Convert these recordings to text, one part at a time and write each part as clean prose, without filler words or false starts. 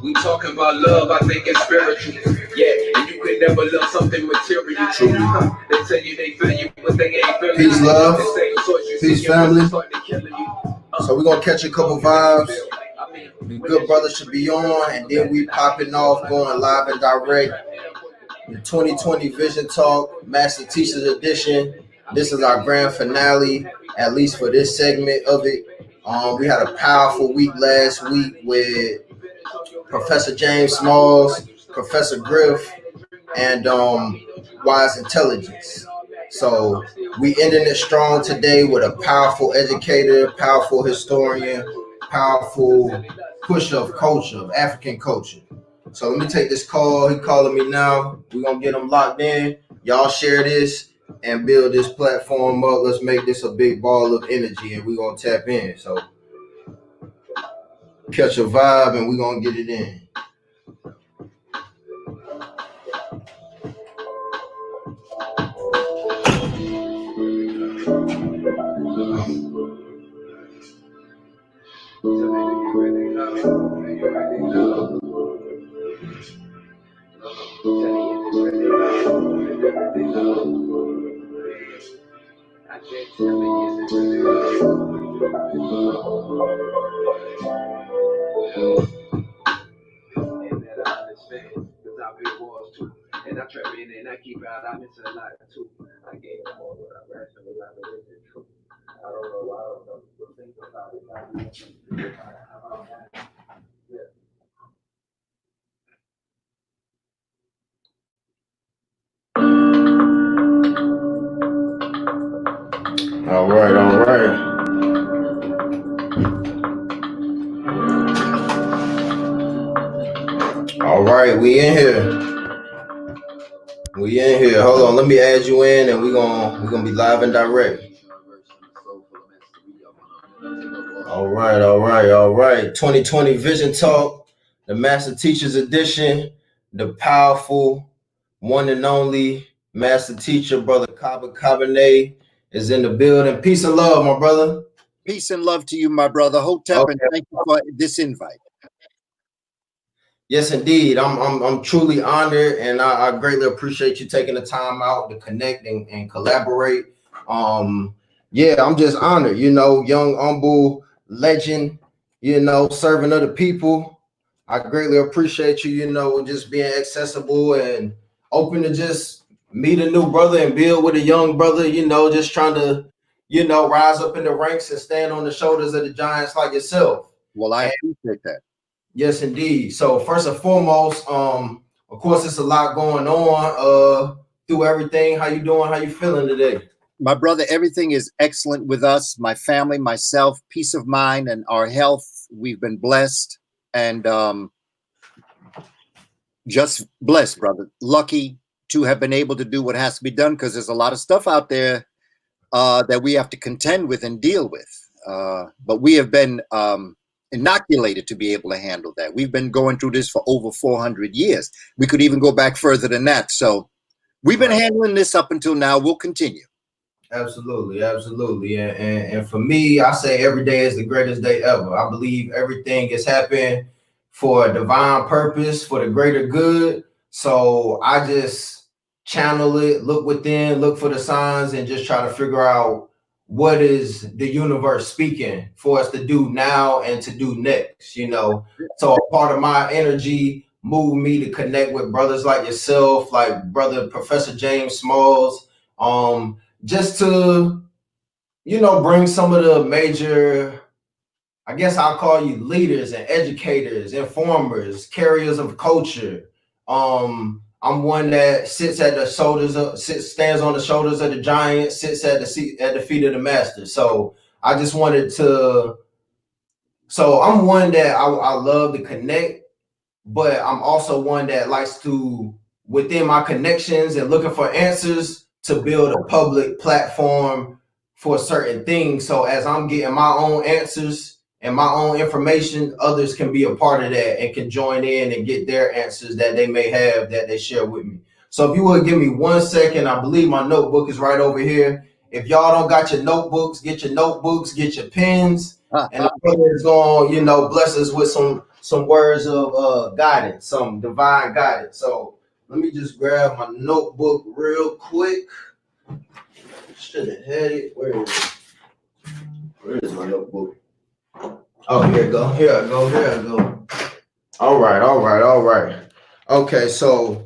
We talking about love, I think it's spiritual. Yeah, and you can never love something material. True. They tell you they feel you, but they ain't feeling you. Peace, love. Peace, family. So we're gonna catch a couple vibes. The good brother should be on, and then we popping off, going live and direct. The 2020 Vision Talk Master Teachers Edition. This is our grand finale, at least for this segment of it. We had a powerful week last week with Professor James Smalls, Professor Griff, and Wise Intelligence. So we ending it strong today with a powerful educator, powerful historian, powerful pusher of culture, of African culture. So let me take this call. He calling me now. We're going to get him locked in. Y'all share this and build this platform up. Let's make this a big ball of energy, and we're going to tap in. So catch a vibe, and we're going to get it in. And I trap in and I keep out, I'm into a lot too. I gave them all what I rationally like it isn't true. I don't know why I don't know. Think about it. All right. All right, we in here. Hold on, let me add you in, and we're gonna be live and direct. All right. 2020 Vision Talk, the Master Teachers Edition, the powerful one and only Master Teacher, Brother Kaba Kamene, is in the building. Peace and love, my brother. Peace and love to you, my brother. Hotep, and thank you for this invite. Yes, indeed. I'm truly honored, and I greatly appreciate you taking the time out to connect and collaborate. I'm just honored, young, humble legend, servant of the people. I greatly appreciate you, just being accessible and open to just meet a new brother and build with a young brother, just trying to, rise up in the ranks and stand on the shoulders of the giants like yourself. Well, I appreciate that. Yes, indeed. So first and foremost, of course, it's a lot going on through everything. How you doing? How you feeling today? My brother, everything is excellent with us, my family, myself, peace of mind, and our health. We've been blessed and just blessed, brother. Lucky to have been able to do what has to be done, because there's a lot of stuff out there that we have to contend with and deal with. But we have been inoculated to be able to handle that. We've been going through this for over 400 years. We could even go back further than that. So we've been handling this up until now. We'll continue. Absolutely. And for me, I say every day is the greatest day ever. I believe everything is happening for a divine purpose, for the greater good. So I just channel it, look within, look for the signs, and just try to figure out what is the universe speaking for us to do now and to do next, So a part of my energy moved me to connect with brothers like yourself, like brother Professor James Smalls, just to, bring some of the major, I guess I'll call you leaders and educators, informers, carriers of culture. I'm one that stands on the shoulders of the giant, sits at the feet of the master. So I just wanted to. So I'm one that I love to connect, but I'm also one that likes to, within my connections and looking for answers, to build a public platform for certain things. So as I'm getting my own answers and my own information, others can be a part of that and can join in and get their answers that they may have that they share with me. So if you would give me 1 second, I believe my notebook is right over here. If y'all don't got your notebooks, get your pens, And the brother is going, you know, bless us with some words of guidance, some divine guidance. So let me just grab my notebook real quick. Should have had it. Where is it? Where is my notebook? Oh, here I go. Here I go. Here I go. All right. All right. All right. Okay. So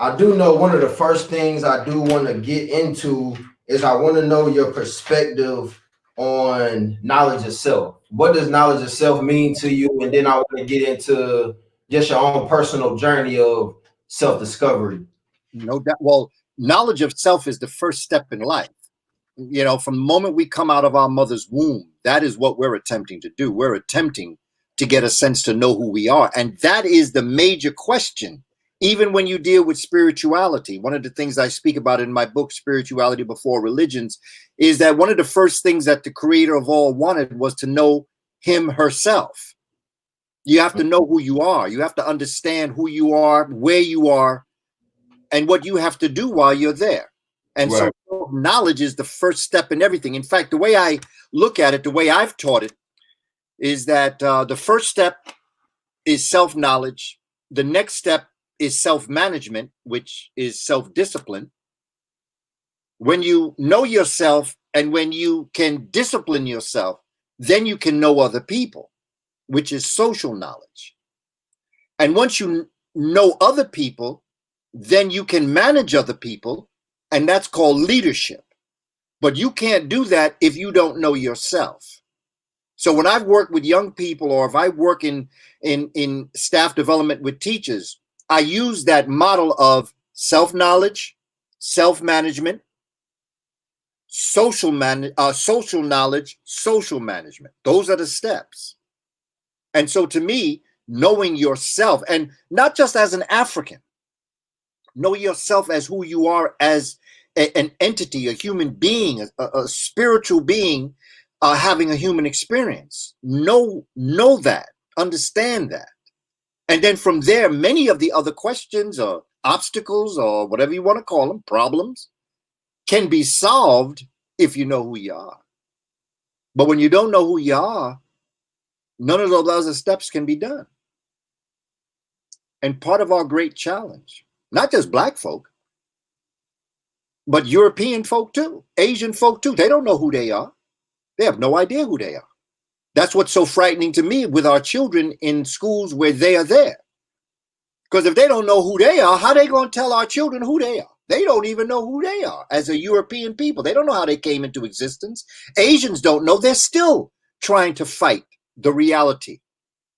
I do know one of the first things I do want to get into is I want to know your perspective on knowledge of self. What does knowledge of self mean to you? And then I want to get into just your own personal journey of self-discovery. No doubt. Well, knowledge of self is the first step in life. You know, from the moment we come out of our mother's womb, that is what we're attempting to do. We're attempting to get a sense to know who we are. And that is the major question. Even when you deal with spirituality, one of the things I speak about in my book, Spirituality Before Religions, is that one of the first things that the creator of all wanted was to know him herself. You have to know who you are. You have to understand who you are, where you are, and what you have to do while you're there. And Right. so knowledge is the first step in everything. In fact, the way I look at it, the way I've taught it, is that the first step is self-knowledge. The next step is self-management, which is self-discipline. When you know yourself and when you can discipline yourself, then you can know other people, which is social knowledge. And once you know other people, then you can manage other people, and that's called leadership. But you can't do that if you don't know yourself. So when I've worked with young people, or if I work in staff development with teachers, I use that model of self-knowledge, self-management, social knowledge, social management. Those are the steps. And so to me, knowing yourself, and not just as an African, know yourself as who you are as an entity, a human being, a spiritual being, having a human experience. Know that, understand that. And then from there, many of the other questions or obstacles or whatever you want to call them, problems, can be solved if you know who you are. But when you don't know who you are, none of those other steps can be done. And part of our great challenge, not just Black folk, but European folk too, Asian folk too, they don't know who they are. They have no idea who they are. That's what's so frightening to me with our children in schools where they are there. Because if they don't know who they are, how are they going to tell our children who they are? They don't even know who they are as a European people. They don't know how they came into existence. Asians don't know. They're still trying to fight the reality.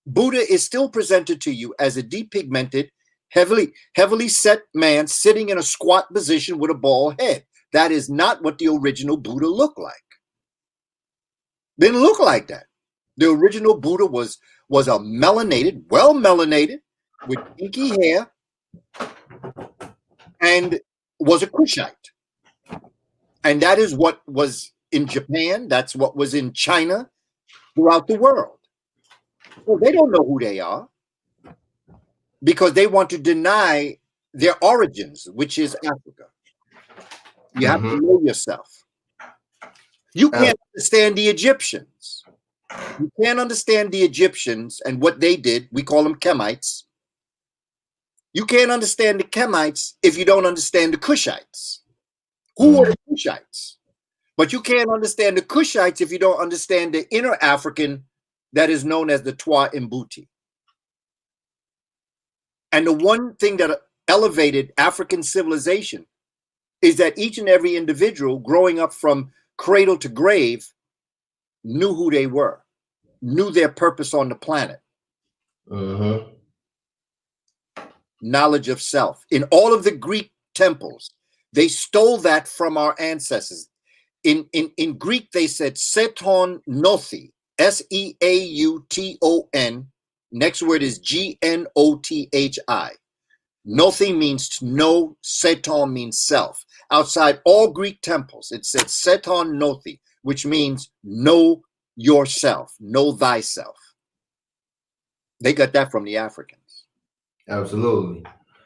Buddha is still presented to you as a depigmented, heavily set man sitting in a squat position with a bald head. That is not what the original Buddha looked like. Didn't look like that. The original Buddha was a melanated, well melanated, with pinky hair, and was a Kushite. And that is what was in Japan. That's what was in China, throughout the world. Well, they don't know who they are because they want to deny their origins, which is Africa. You have to know yourself. You can't understand the Egyptians. You can't understand the Egyptians and what they did. We call them Kemites. You can't understand the Kemites if you don't understand the Kushites. Who are the Kushites? But you can't understand the Kushites if you don't understand the inner African that is known as the Twa Mbuti. And the one thing that elevated African civilization is that each and every individual growing up from cradle to grave knew who they were, knew their purpose on the planet. Knowledge of self. In all of the Greek temples, they stole that from our ancestors. In Greek, they said seton nothi, S-E-A-U-T-O-N. Next word is G-N-O-T-H-I. Nothi means to know, seton means self. Outside all Greek temples, it said seton nothi, which means know yourself, know thyself. They got that from the Africans. Absolutely.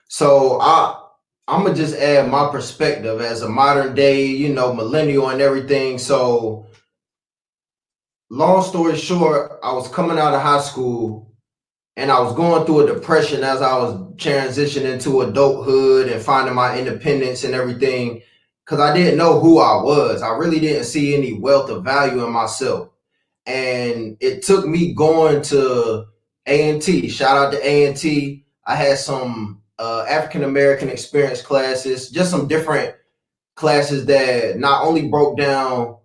So I'm gonna just add my perspective as a modern day, you know, millennial and everything. So long story short, I was coming out of high school and I was going through a depression as I was transitioning into adulthood and finding my independence and everything, because I didn't know who I was. I really didn't see any wealth of value in myself. And it took me going to A&T. Shout out to A&T. I had some African American experience classes, just some different classes that not only broke down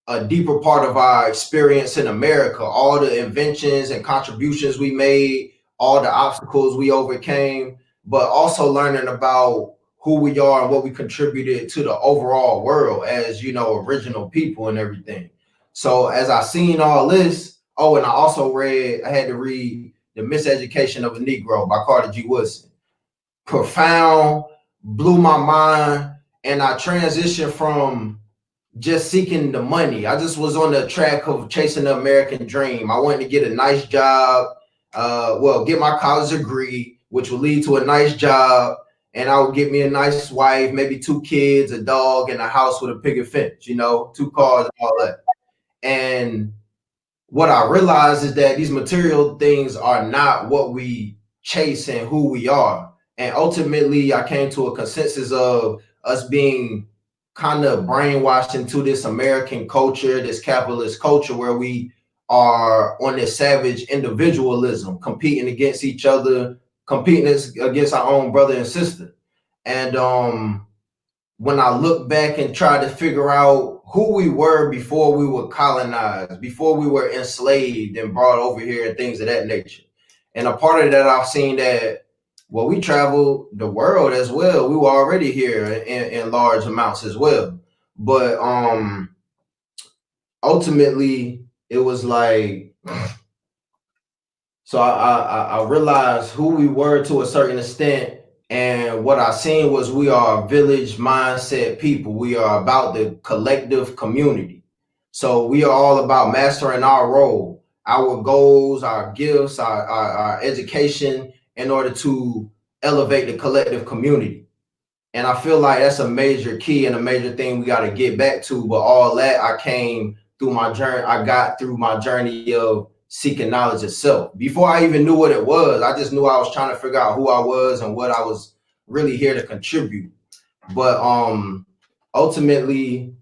a deeper part of our experience in America, all the inventions and contributions we made, all the obstacles we overcame, but also learning about who we are and what we contributed to the overall world as, you know, original people and everything. So as I seen all this, oh, and I had to read The Miseducation of a Negro by Carter G. Woodson. Profound, blew my mind, and I transitioned from just seeking the money. I just was on the track of chasing the American dream. I wanted to get a nice job, get my college degree, which would lead to a nice job, and I would get me a nice wife, maybe 2 kids, a dog, and a house with a picket fence, you know, 2 cars, and all that. And what I realize is that these material things are not what we chase and who we are. And ultimately, I came to a consensus of us being kind of brainwashed into this American culture, this capitalist culture, where we are on this savage individualism, competing against each other, competing against our own brother and sister. And when I look back and try to figure out who we were before we were colonized, before we were enslaved and brought over here and things of that nature. And a part of that, I've seen that, well, we traveled the world as well. We were already here in large amounts as well. But ultimately, it was like, so I realized who we were to a certain extent. And what I seen was we are a village mindset people. We are about the collective community. So we are all about mastering our role, our goals, our gifts, our education in order to elevate the collective community. And I feel like that's a major key and a major thing we got to get back to. But all that I came through my journey, I got through my journey of seeking knowledge itself. Before I even knew what it was, I just knew I was trying to figure out who I was and what I was really here to contribute. But ultimately,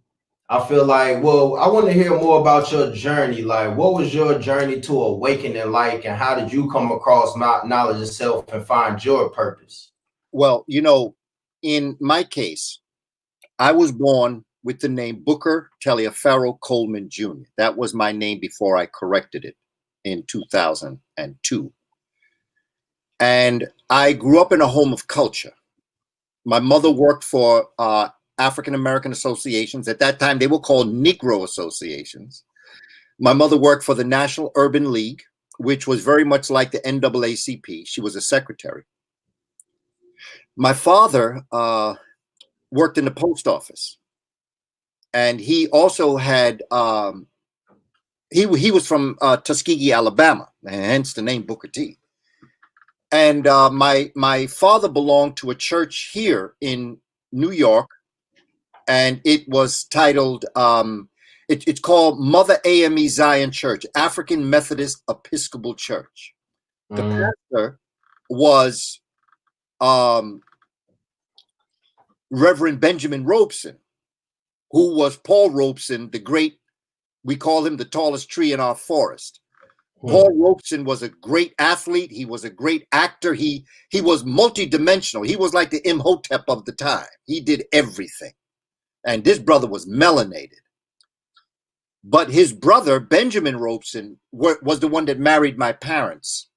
I feel like, well, I want to hear more about your journey. Like, what was your journey to awakening like, and how did you come across knowledge itself and find your purpose? Well, you know, in my case, I was born with the name Booker Taliaferro Coleman Jr. That was my name before I corrected it in 2002. And I grew up in a home of culture. My mother worked for African American associations. At that time, they were called Negro associations. My mother worked for the National Urban League, which was very much like the NAACP. She was a secretary. My father worked in the post office, and he also had he was from Tuskegee, Alabama, and hence the name Booker T. And my father belonged to a church here in New York, and it was titled it's called Mother AME Zion Church, African Methodist Episcopal Church. The pastor was Reverend Benjamin Robeson, who was Paul Robeson, the great, we call him the tallest tree in our forest. Paul Robeson was a great athlete. He was a great actor. He was multidimensional. He was like the Imhotep of the time. He did everything. And this brother was melanated. But his brother, Benjamin Robeson, was the one that married my parents.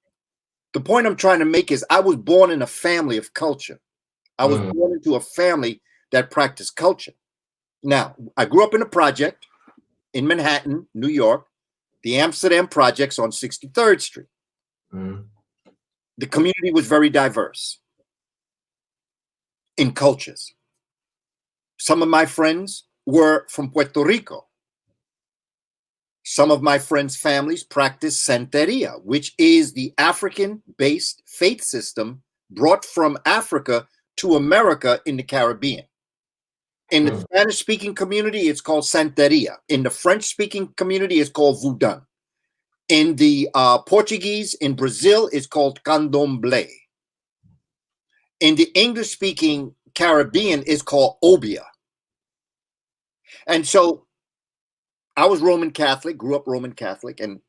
The point I'm trying to make is I was born in a family of culture. I was born into a family that practiced culture. Now, I grew up in a project in Manhattan, New York, the Amsterdam projects on 63rd Street. The community was very diverse in cultures. Some of my friends were from Puerto Rico. Some of my friends' families practiced Santeria, which is the African-based faith system brought from Africa to America in the Caribbean. In the Spanish-speaking community, it's called Santeria. In the French-speaking community, it's called Voodoo. In the Portuguese, in Brazil, it's called Candomblé. In the English-speaking Caribbean, it's called Obia. And so I was Roman Catholic, grew up Roman Catholic, and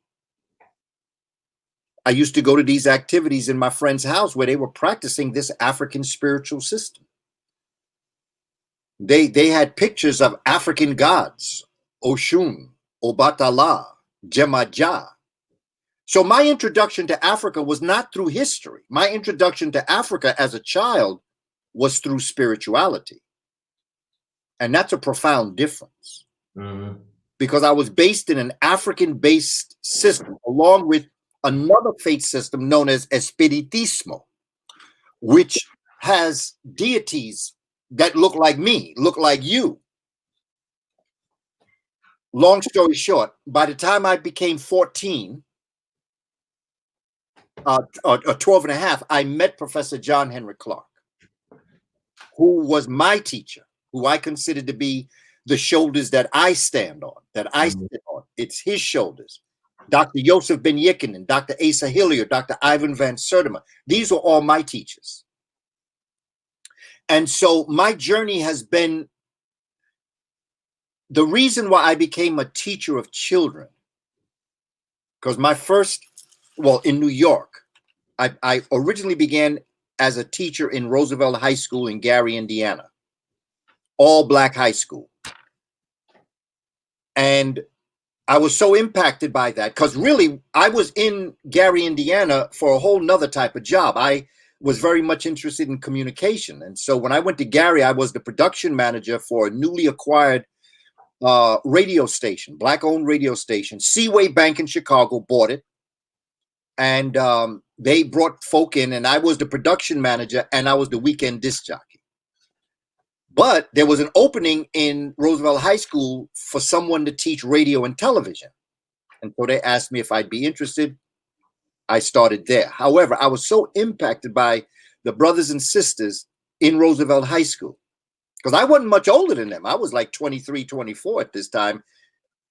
I used to go to these activities in my friend's house where they were practicing this African spiritual system. They had pictures of African gods, Oshun, Obatala, Jemaja. So my introduction to Africa was not through history. My introduction to Africa as a child was through spirituality. And that's a profound difference. Because I was based in an African-based system, along with another faith system known as Espiritismo, which has deities that look like me, look like you. Long story short, by the time I became 14, or 12 and a half, I met Professor John Henry Clark, who was my teacher, who I considered to be the shoulders that I stand on, that I sit on. It's his shoulders. Dr. Joseph Ben Yikkinen, Dr. Asa Hilliard, Dr. Ivan Van Sertima. These were all my teachers. And so my journey has been the reason why I became a teacher of children. Because my first, well, in New York, I originally began as a teacher in Roosevelt High School in Gary, Indiana. All black high school. And I was so impacted by that because really I was in Gary, Indiana for a whole nother type of job. I was very much interested in communication. And so when I went to Gary, I was the production manager for a newly acquired radio station, black-owned radio station. Seaway Bank in Chicago bought it. And they brought folk in, and I was the production manager, and I was the weekend disc jockey. But there was an opening in Roosevelt High School for someone to teach radio and television. And so they asked me if I'd be interested. I started there. However, I was so impacted by the brothers and sisters in Roosevelt High School because I wasn't much older than them. I was like 23, 24 at this time.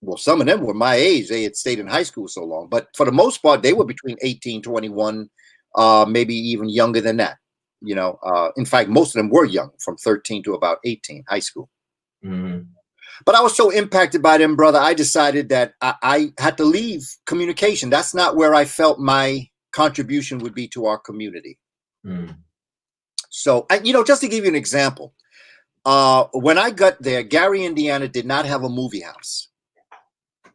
Well, some of them were my age. They had stayed in high school so long. But for the most part, they were between 18, 21, maybe even younger than that. You know, in fact, most of them were young, from 13 to about 18, high school. But I was so impacted by them, brother, I decided that I had to leave communication. That's not where I felt my contribution would be to our community. So, you know, just to give you an example, when I got there, Gary, Indiana did not have a movie house.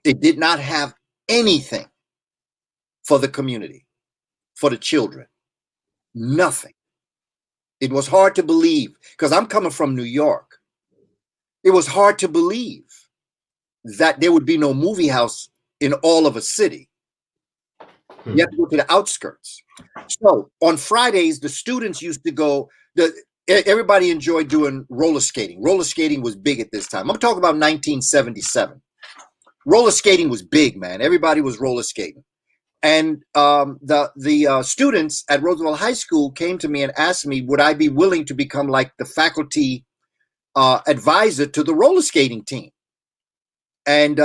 It did not have anything for the community, for the children, nothing. It was hard to believe because I'm coming from New York. It was hard to believe that there would be no movie house in all of a city. You have to go to the outskirts. So on Fridays, the students used to go, everybody enjoyed doing roller skating. Roller skating was big at this time. I'm talking about 1977. Roller skating was big, man. Everybody was roller skating. And the students at Roosevelt High School came to me and asked me, would I be willing to become like the faculty advisor to the roller skating team? And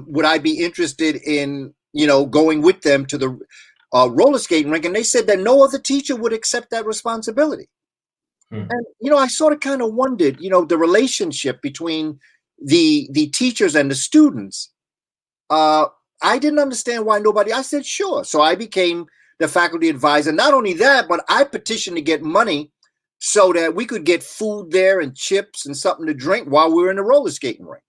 would I be interested in, you know, going with them to the roller skating rink? And they said that no other teacher would accept that responsibility. And, you know, I sort of kind of wondered, you know, the relationship between the teachers and the students. I didn't understand why nobody, I said, sure. So I became the faculty advisor. Not only that, but I petitioned to get money so that we could get food there and chips and something to drink while we were in the roller skating rink.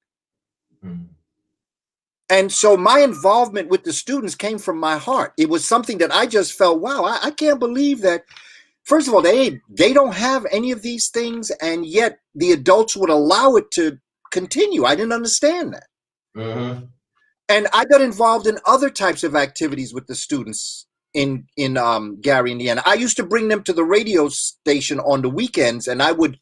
And so my involvement with the students came from my heart. It was something that I just felt, wow, I can't believe that. First of all, they don't have any of these things, and yet the adults would allow it to continue. I didn't understand that. And I got involved in other types of activities with the students in Gary, Indiana. I used to bring them to the radio station on the weekends, and I would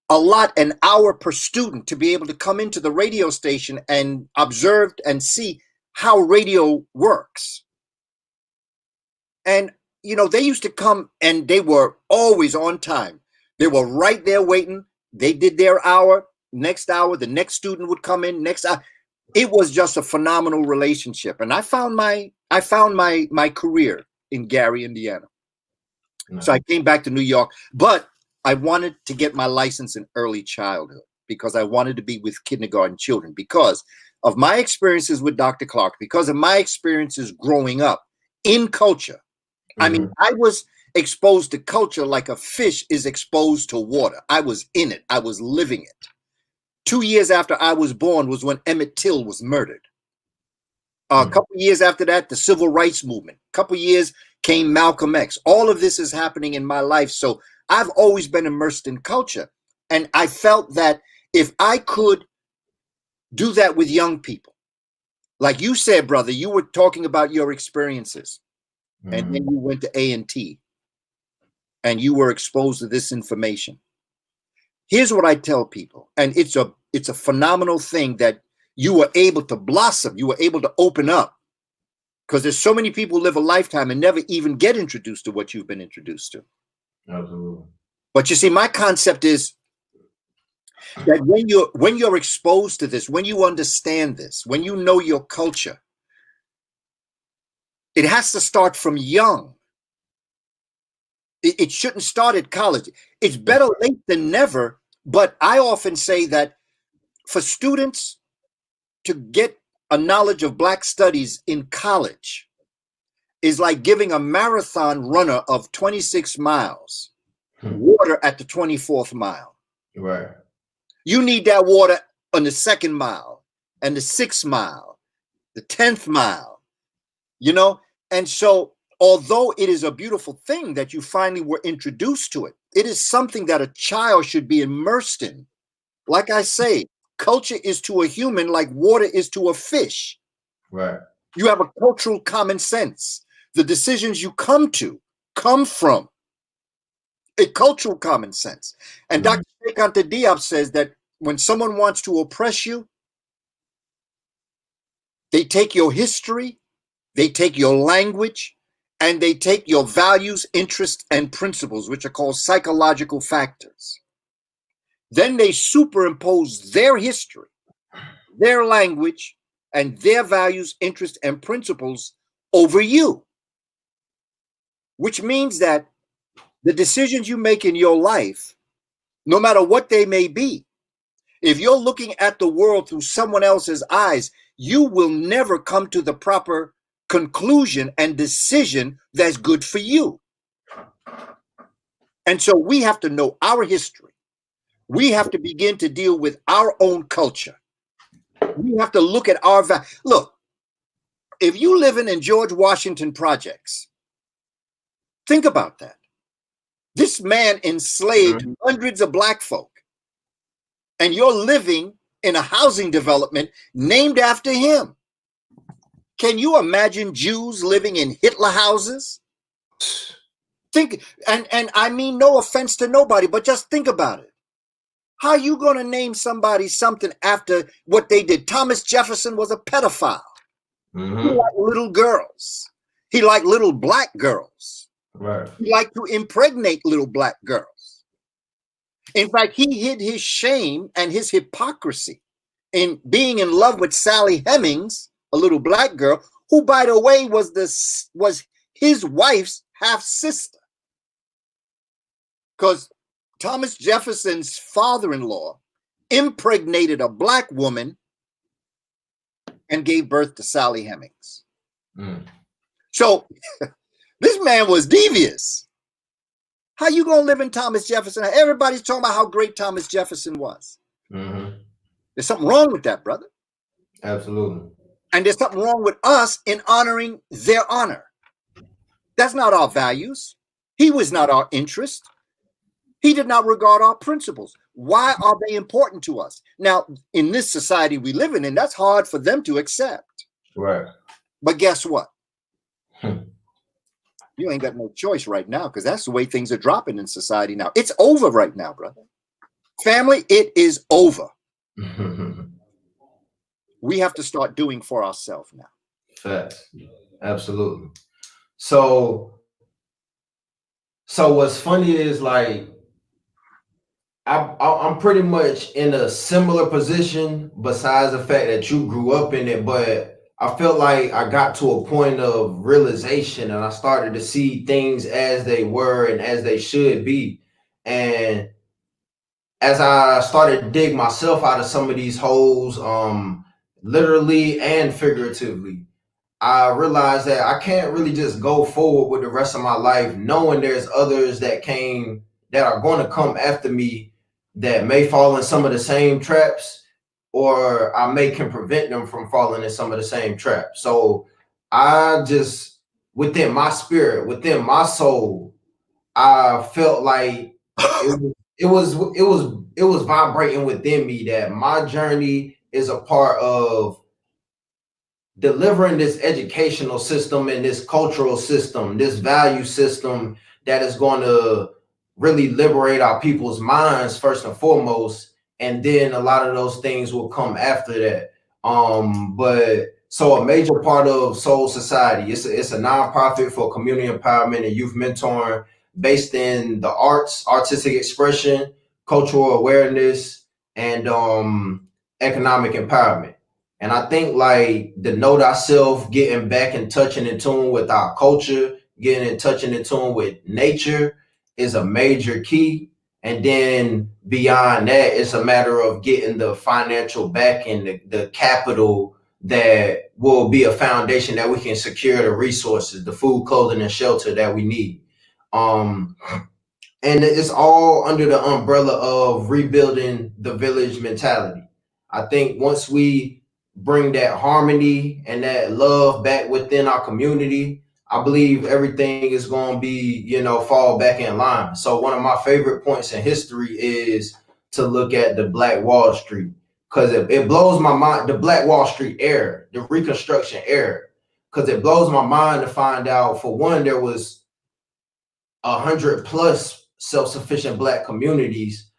allot an hour per student to be able to come into the radio station and observe and see how radio works. And, you know, they used to come and they were always on time. They were right there waiting. They did their hour. next hour, the next student would come in, next hour. It was just a phenomenal relationship. And I found my career in Gary, Indiana. So I came back to New York, but I wanted to get my license in early childhood because I wanted to be with kindergarten children because of my experiences with Dr. Clark, because of my experiences growing up in culture. I mean, I was exposed to culture like a fish is exposed to water. I was in it. I was living it. 2 years after I was born was when Emmett Till was murdered. A couple of years after that, the civil rights movement. A couple of years came Malcolm X. All of this is happening in my life. So I've always been immersed in culture. And I felt that if I could do that with young people, like you said, brother, you were talking about your experiences. And then you went to A&T and you were exposed to this information. Here's what I tell people. And it's a phenomenal thing that you were able to blossom. You were able to open up. Because there's so many people who live a lifetime and never even get introduced to what you've been introduced to. Absolutely. But you see, my concept is that when you're exposed to this, when you understand this, when you know your culture, it has to start from young. It shouldn't start at college. It's better late than never. But I often say that for students to get a knowledge of Black studies in college is like giving a marathon runner of 26 miles water at the 24th mile. Right. You need that water on the 2nd mile and the 6th mile, the 10th mile, you know? And so, although it is a beautiful thing that you finally were introduced to it, it is something that a child should be immersed in. Like I say, culture is to a human like water is to a fish. Right. You have a cultural common sense. The decisions you come from a cultural common sense. And Dr. Sheikh Diop says that when someone wants to oppress you, they take your history, they take your language, and they take your values, interests, and principles, which are called psychological factors. Then they superimpose their history, their language, and their values, interests, and principles over you. Which means that the decisions you make in your life, no matter what they may be, if you're looking at the world through someone else's eyes, you will never come to the proper conclusion and decision that's good for you. And so we have to know our history. We have to begin to deal with our own culture. We have to look at our look, if you live in George Washington projects, think about that. This man enslaved hundreds of Black folk, and you're living in a housing development named after him. Can you imagine Jews living in Hitler houses? Think, and I mean no offense to nobody, but just think about it. How are you going to name somebody something after what they did? Thomas Jefferson was a pedophile. He liked little girls. He liked little Black girls. Right. He liked to impregnate little Black girls. In fact, he hid his shame and his hypocrisy in being in love with Sally Hemings, a little Black girl, who, by the way, was his wife's half sister. Because Thomas Jefferson's father-in-law impregnated a Black woman and gave birth to Sally Hemings. So this man was devious. How you gonna live in Thomas Jefferson? Everybody's talking about how great Thomas Jefferson was. There's something wrong with that, brother. Absolutely. And there's something wrong with us in honoring their honor. That's not our values. He was not our interest. He did not regard our principles. Why are they important to us? Now, in this society we live in, that's hard for them to accept. Right. But guess what? You ain't got no choice right now because that's the way things are dropping in society now. It's over right now, brother. Family, it is over. We have to start doing for ourselves now. Facts. Absolutely. So what's funny is, like, I'm pretty much in a similar position, besides the fact that you grew up in it, but I felt like I got to a point of realization and I started to see things as they were and as they should be. And as I started to dig myself out of some of these holes, literally and figuratively, I realized that I can't really just go forward with the rest of my life knowing there's others that are going to come after me that may fall in some of the same traps, or I may can prevent them from falling in some of the same traps. So I just, within my spirit, within my soul, I felt like it was vibrating within me that my journey is a part of delivering this educational system and this cultural system, this value system that is going to really liberate our people's minds first and foremost, and then a lot of those things will come after that. But so a major part of Soul Society, it's a nonprofit for community empowerment and youth mentoring based in the arts, artistic expression, cultural awareness, and economic empowerment. And I think like the know thyself, getting back in touch and in tune with our culture, getting in touch and in tune with nature is a major key. And then beyond that, it's a matter of getting the financial backing, the capital that will be a foundation that we can secure the resources, the food, clothing, and shelter that we need. Um, and it's all under the umbrella of rebuilding the village mentality. I think once we bring that harmony and that love back within our community, I believe everything is going to be, fall back in line. So one of my favorite points in history is to look at the Black Wall Street, because it blows my mind, the Black Wall Street era, the Reconstruction era, because it blows my mind to find out, for one, there was 100 plus self-sufficient Black communities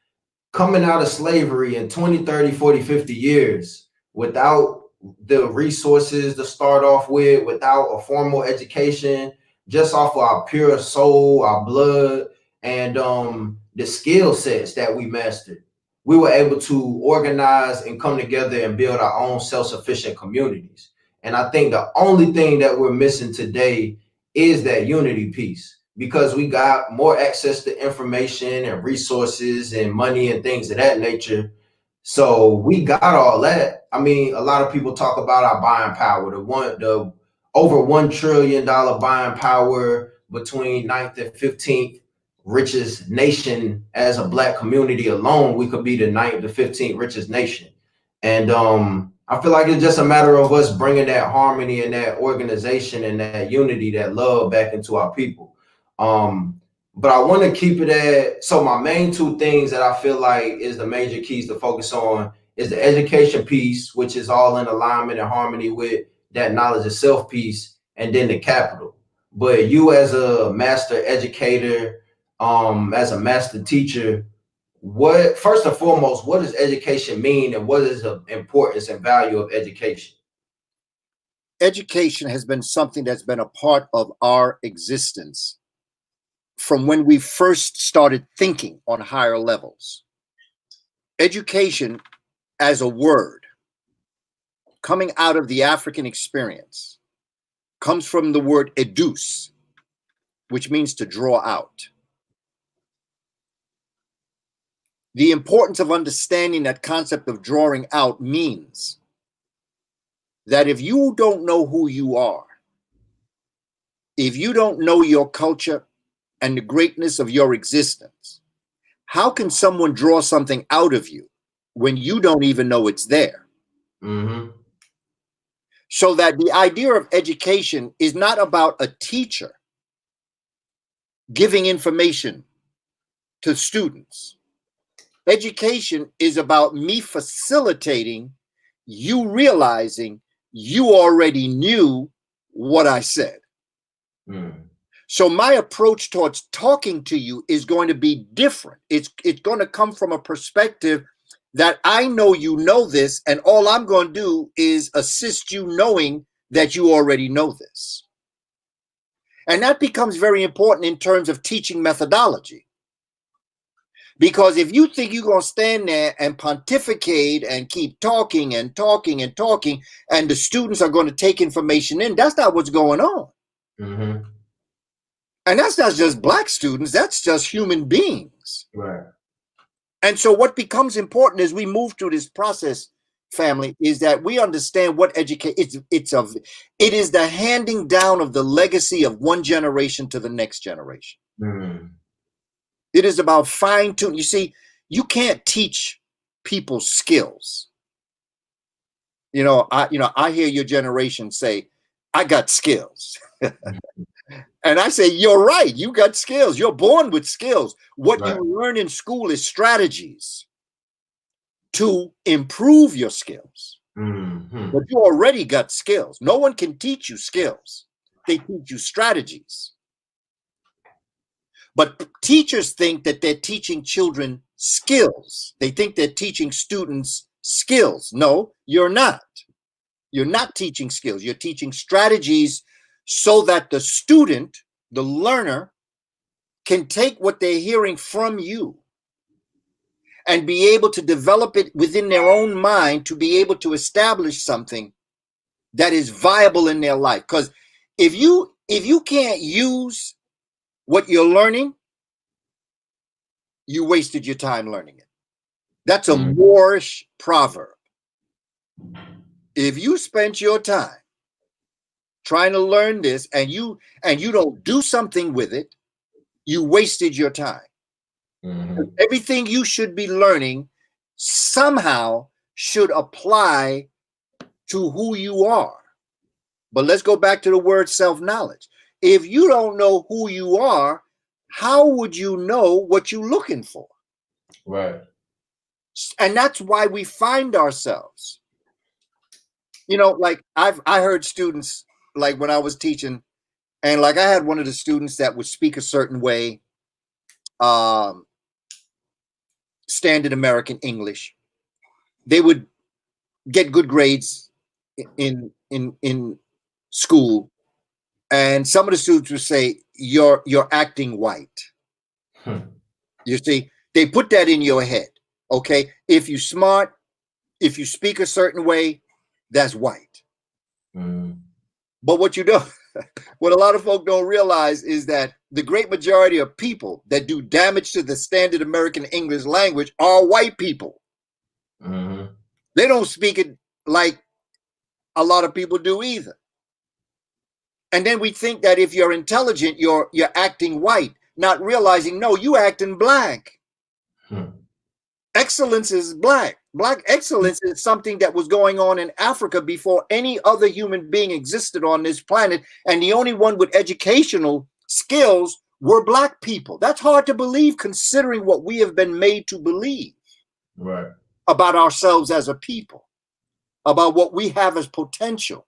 coming out of slavery in 20, 30, 40, 50 years without the resources to start off with, without a formal education, just off of our pure soul, our blood, and the skill sets that we mastered. We were able to organize and come together and build our own self-sufficient communities. And I think the only thing that we're missing today is that unity piece, because we got more access to information and resources and money and things of that nature. So we got all that. I mean, a lot of people talk about our buying power, the over $1 trillion buying power between 9th and 15th richest nation. As a Black community alone, we could be the 9th to 15th richest nation. And I feel like it's just a matter of us bringing that harmony and that organization and that unity, that love back into our people. But I want to keep it at, so my main two things that I feel like is the major keys to focus on is the education piece, which is all in alignment and harmony with that knowledge of self piece, and then the capital. But you as a master educator, as a master teacher, what, first and foremost, what does education mean, and what is the importance and value of education? Education has been something that's been a part of our existence from when we first started thinking on higher levels. Education as a word, coming out of the African experience, comes from the word educe, which means to draw out. The importance of understanding that concept of drawing out means that if you don't know who you are, if you don't know your culture and the greatness of your existence, how can someone draw something out of you when you don't even know it's there? Mm-hmm. So that the idea of education is not about a teacher giving information to students. Education is about me facilitating you realizing you already knew what I said. Mm. So my approach towards talking to you is going to be different. It's going to come from a perspective that I know you know this, and all I'm going to do is assist you knowing that you already know this. And that becomes very important in terms of teaching methodology. Because if you think you're going to stand there and pontificate and keep talking and talking and talking, and the students are going to take information in, that's not what's going on. Mm-hmm. And that's not just black students, that's just human beings. Right. And so what becomes important as we move through this process, family, is that we understand what education it is the handing down of the legacy of one generation to the next generation. Mm-hmm. It is about fine-tuning. You see, you can't teach people skills. I hear your generation say, I got skills. And I say, you're right. You got skills. You're born with skills. What Right. you learn in school is strategies to improve your skills. Mm-hmm. But you already got skills. No one can teach you skills. They teach you strategies. But teachers think that they're teaching children skills. They think they're teaching students skills. No, you're not. You're not teaching skills. You're teaching strategies so that the student, the learner, can take what they're hearing from you and be able to develop it within their own mind to be able to establish something that is viable in their life. Because if you can't use what you're learning, you wasted your time learning it. That's a Moorish proverb. If you spent your time trying to learn this and you don't do something with it, you wasted your time. Mm-hmm. Everything you should be learning somehow should apply to who you are. But let's go back to the word self-knowledge. If you don't know who you are, how would you know what you're looking for? Right. And that's why we find ourselves, like I heard students, like when I was teaching, and like I had one of the students that would speak a certain way, standard American English. They would get good grades in school, and some of the students would say, you're acting white. You see, they put that in your head. Okay, if you're smart, if you speak a certain way, that's white. But what what a lot of folk don't realize is that the great majority of people that do damage to the standard American English language are white people. They don't speak it like a lot of people do either. And then we think that if you're intelligent, you're acting white, not realizing, no, you acting black. Excellence is black. Black excellence is something that was going on in Africa before any other human being existed on this planet. And the only one with educational skills were black people. That's hard to believe considering what we have been made to believe about ourselves as a people, about what we have as potential.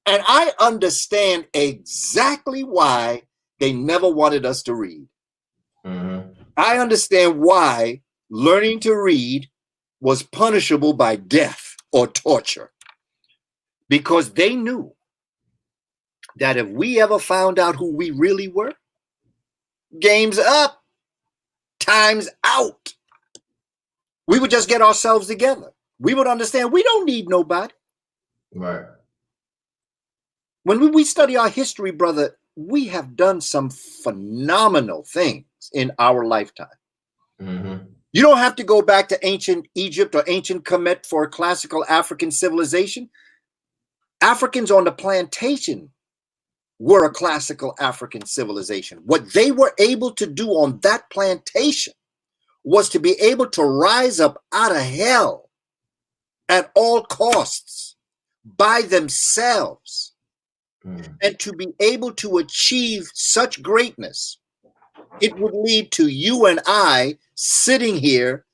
And I understand exactly why they never wanted us to read. I understand why learning to read was punishable by death or torture, because they knew that if we ever found out who we really were, game's up, time's out. We would just get ourselves together. We would understand we don't need nobody. Right. When we study our history, brother, we have done some phenomenal things in our lifetime. You don't have to go back to ancient Egypt or ancient Kemet for a classical African civilization. Africans on the plantation were a classical African civilization. What they were able to do on that plantation was to be able to rise up out of hell at all costs by themselves and to be able to achieve such greatness. It would lead to you and I sitting here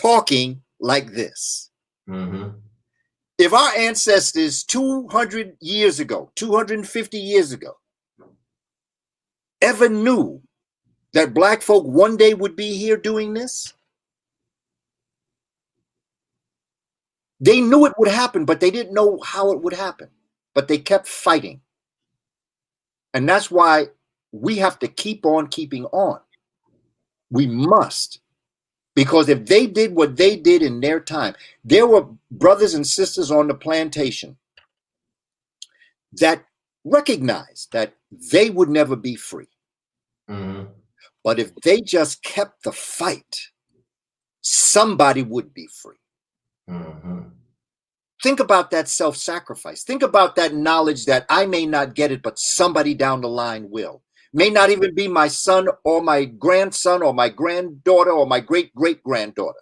talking like this. If our ancestors 200 years ago, 250 years ago, ever knew that black folk one day would be here doing this, they knew it would happen, but they didn't know how it would happen. But they kept fighting. And that's why we have to keep on keeping on. We must. Because if they did what they did in their time, there were brothers and sisters on the plantation that recognized that they would never be free. Mm-hmm. But if they just kept the fight, somebody would be free. Mm-hmm. Think about that self-sacrifice. Think about that knowledge that I may not get it, but somebody down the line will. May not even be my son or my grandson or my granddaughter or my great-great-granddaughter.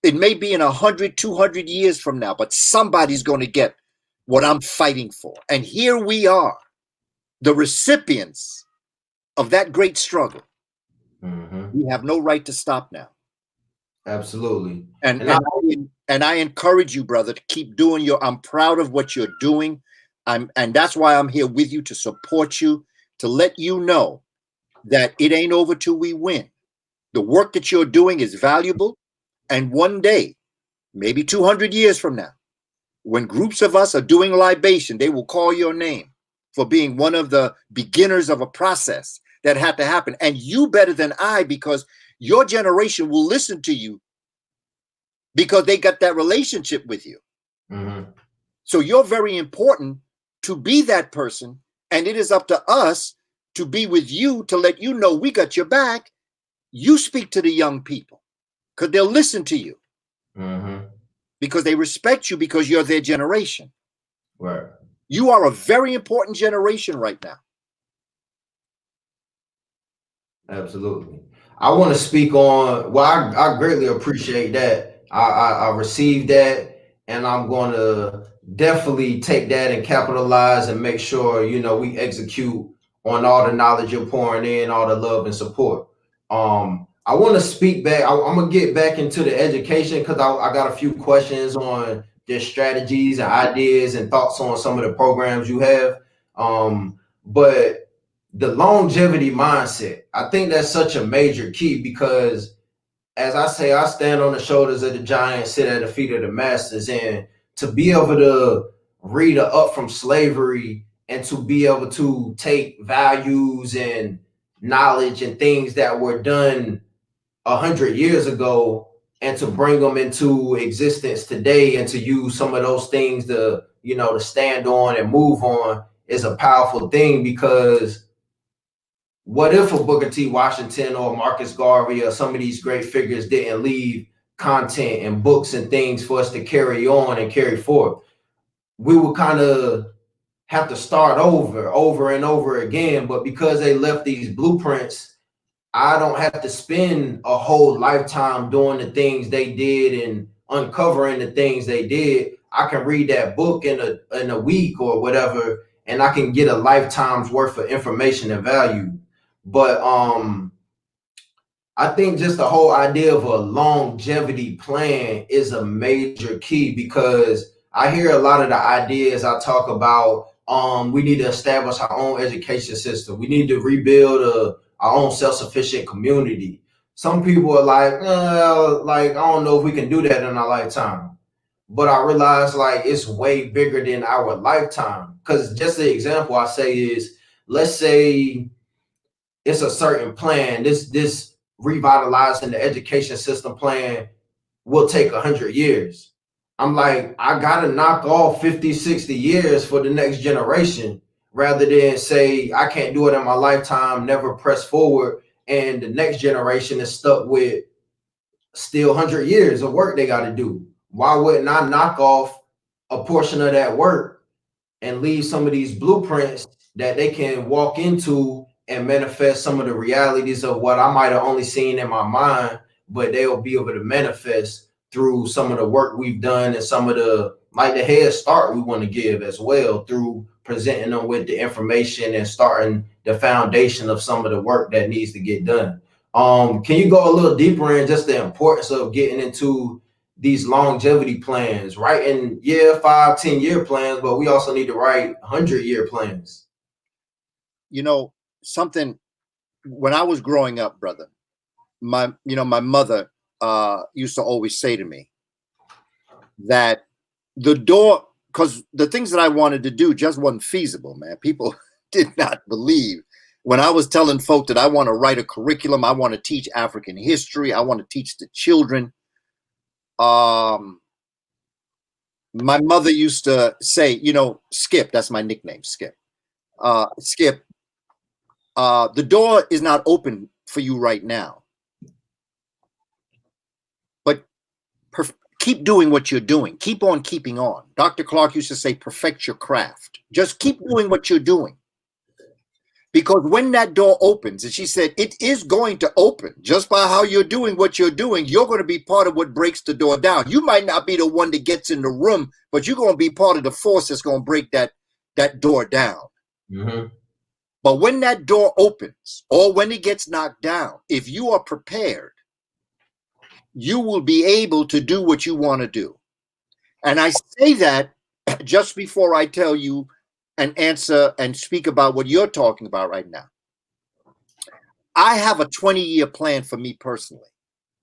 It may be in 100, 200 years from now, but somebody's going to get what I'm fighting for. And here we are, the recipients of that great struggle. Mm-hmm. We have no right to stop now. Absolutely. And I encourage you, brother, to keep doing I'm proud of what you're doing. And that's why I'm here with you, to support you, to let you know that it ain't over till we win. The work that you're doing is valuable. And one day, maybe 200 years from now, when groups of us are doing libation, they will call your name for being one of the beginners of a process that had to happen. And you better than I, because your generation will listen to you because they got that relationship with you. Mm-hmm. So you're very important to be that person. And it is up to us to be with you, to let you know we got your back. You speak to the young people because they'll listen to you. Mm-hmm. Because they respect you, because you're their generation. Right. You are a very important generation right now. Absolutely. I want to speak on, well, I greatly appreciate that. I received that, and I'm going to definitely take that and capitalize and make sure, we execute on all the knowledge you're pouring in, all the love and support. I want to speak back. I'm going to get back into the education because I got a few questions on their strategies and ideas and thoughts on some of the programs you have. But the longevity mindset, I think that's such a major key because, as I say, I stand on the shoulders of the giants, sit at the feet of the masters, and to be able to read Up from Slavery and to be able to take values and knowledge and things that were done 100 years ago and to bring them into existence today and to use some of those things to, to stand on and move on is a powerful thing. Because what if a Booker T. Washington or Marcus Garvey or some of these great figures didn't leave content and books and things for us to carry on and carry forth? We would kind of have to start over and over again. But because they left these blueprints, I don't have to spend a whole lifetime doing the things they did and uncovering the things they did. I can read that book in a week or whatever, and I can get a lifetime's worth of information and value. But I think just the whole idea of a longevity plan is a major key, because I hear a lot of the ideas I talk about. We need to establish our own education system. We need to rebuild our own self-sufficient community. Some people are like, I don't know if we can do that in our lifetime. But I realize it's way bigger than our lifetime. Because just the example I say is, let's say it's a certain plan. This revitalizing the education system plan will take 100 years. I'm like, I gotta knock off 50, 60 years for the next generation, rather than say I can't do it in my lifetime, never press forward, and the next generation is stuck with still 100 years of work they got to do. Why wouldn't I knock off a portion of that work and leave some of these blueprints that they can walk into and manifest some of the realities of what I might have only seen in my mind, but they'll be able to manifest through some of the work we've done and some of the head start we want to give as well, through presenting them with the information and starting the foundation of some of the work that needs to get done. Can you go a little deeper in just the importance of getting into these longevity plans, writing 5, 10-year plans, but we also need to write 100-year plans? Something, when I was growing up, brother, my mother used to always say to me that the door, because the things that I wanted to do just wasn't feasible, man. People did not believe when I was telling folk that I want to write a curriculum, I want to teach African history, I want to teach the children. My mother used to say, you know, Skip, that's my nickname, Skip. Skip, the door is not open for you right now, but keep doing what you're doing. Keep on keeping on. Dr. Clark used to say, perfect your craft. Just keep doing what you're doing. Because when that door opens, and she said, it is going to open just by how you're doing what you're doing, you're going to be part of what breaks the door down. You might not be the one that gets in the room, but you're going to be part of the force that's going to break that door down. Mm-hmm. But when that door opens or when it gets knocked down, if you are prepared, you will be able to do what you want to do. And I say that just before I tell you and answer and speak about what you're talking about right now. I have a 20-year plan for me personally.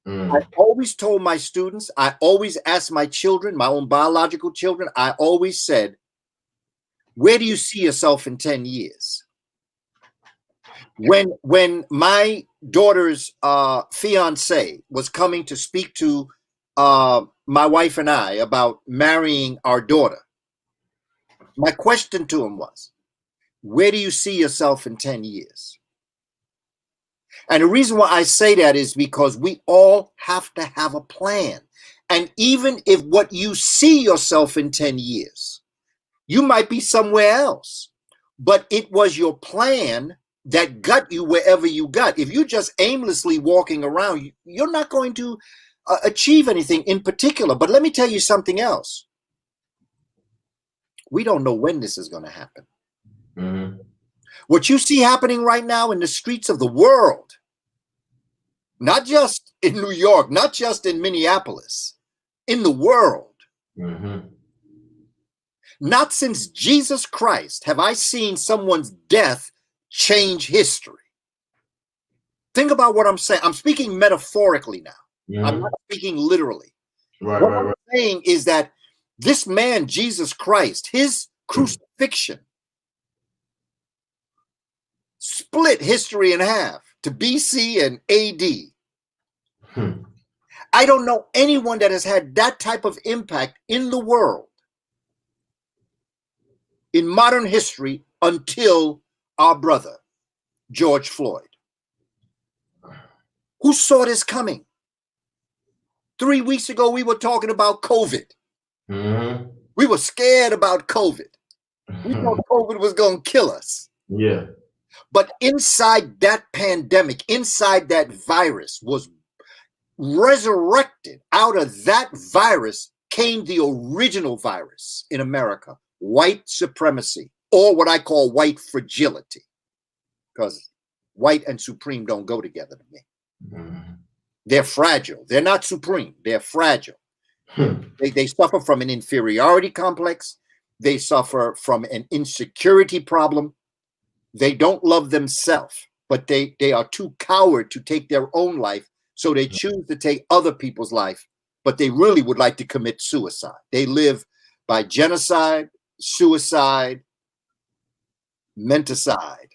I always told my students, I always asked my children, my own biological children, I always said, where do you see yourself in 10 years? When my daughter's fiance was coming to speak to my wife and I about marrying our daughter, my question to him was, where do you see yourself in 10 years? And the reason why I say that is because we all have to have a plan. And even if what you see yourself in 10 years, you might be somewhere else, but it was your plan that got you wherever you got. If you're just aimlessly walking around, you're not going to achieve anything in particular. But let me tell you something else. We don't know when this is going to happen. Mm-hmm. What you see happening right now in the streets of the world, not just in New York, not just in Minneapolis, in the world. Mm-hmm. Not since Jesus Christ have I seen someone's death change history. Think about what I'm saying. I'm speaking metaphorically now. Mm-hmm. I'm not speaking literally. What I'm saying is that this man, Jesus Christ, his crucifixion split history in half to BC and AD. I don't know anyone that has had that type of impact in the world in modern history until our brother, George Floyd. Who saw this coming? 3 weeks ago, we were talking about COVID. Mm-hmm. We were scared about COVID. We thought COVID was going to kill us. Yeah. But inside that pandemic, inside that virus was resurrected. Out of that virus came the original virus in America, white supremacy, or what I call white fragility, because white and supreme don't go together to me. Mm-hmm. They're fragile. They're not supreme. They're fragile. They suffer from an inferiority complex. They suffer from an insecurity problem. They don't love themselves, but they are too coward to take their own life. So they choose to take other people's life, but they really would like to commit suicide. They live by genocide, suicide, menticide.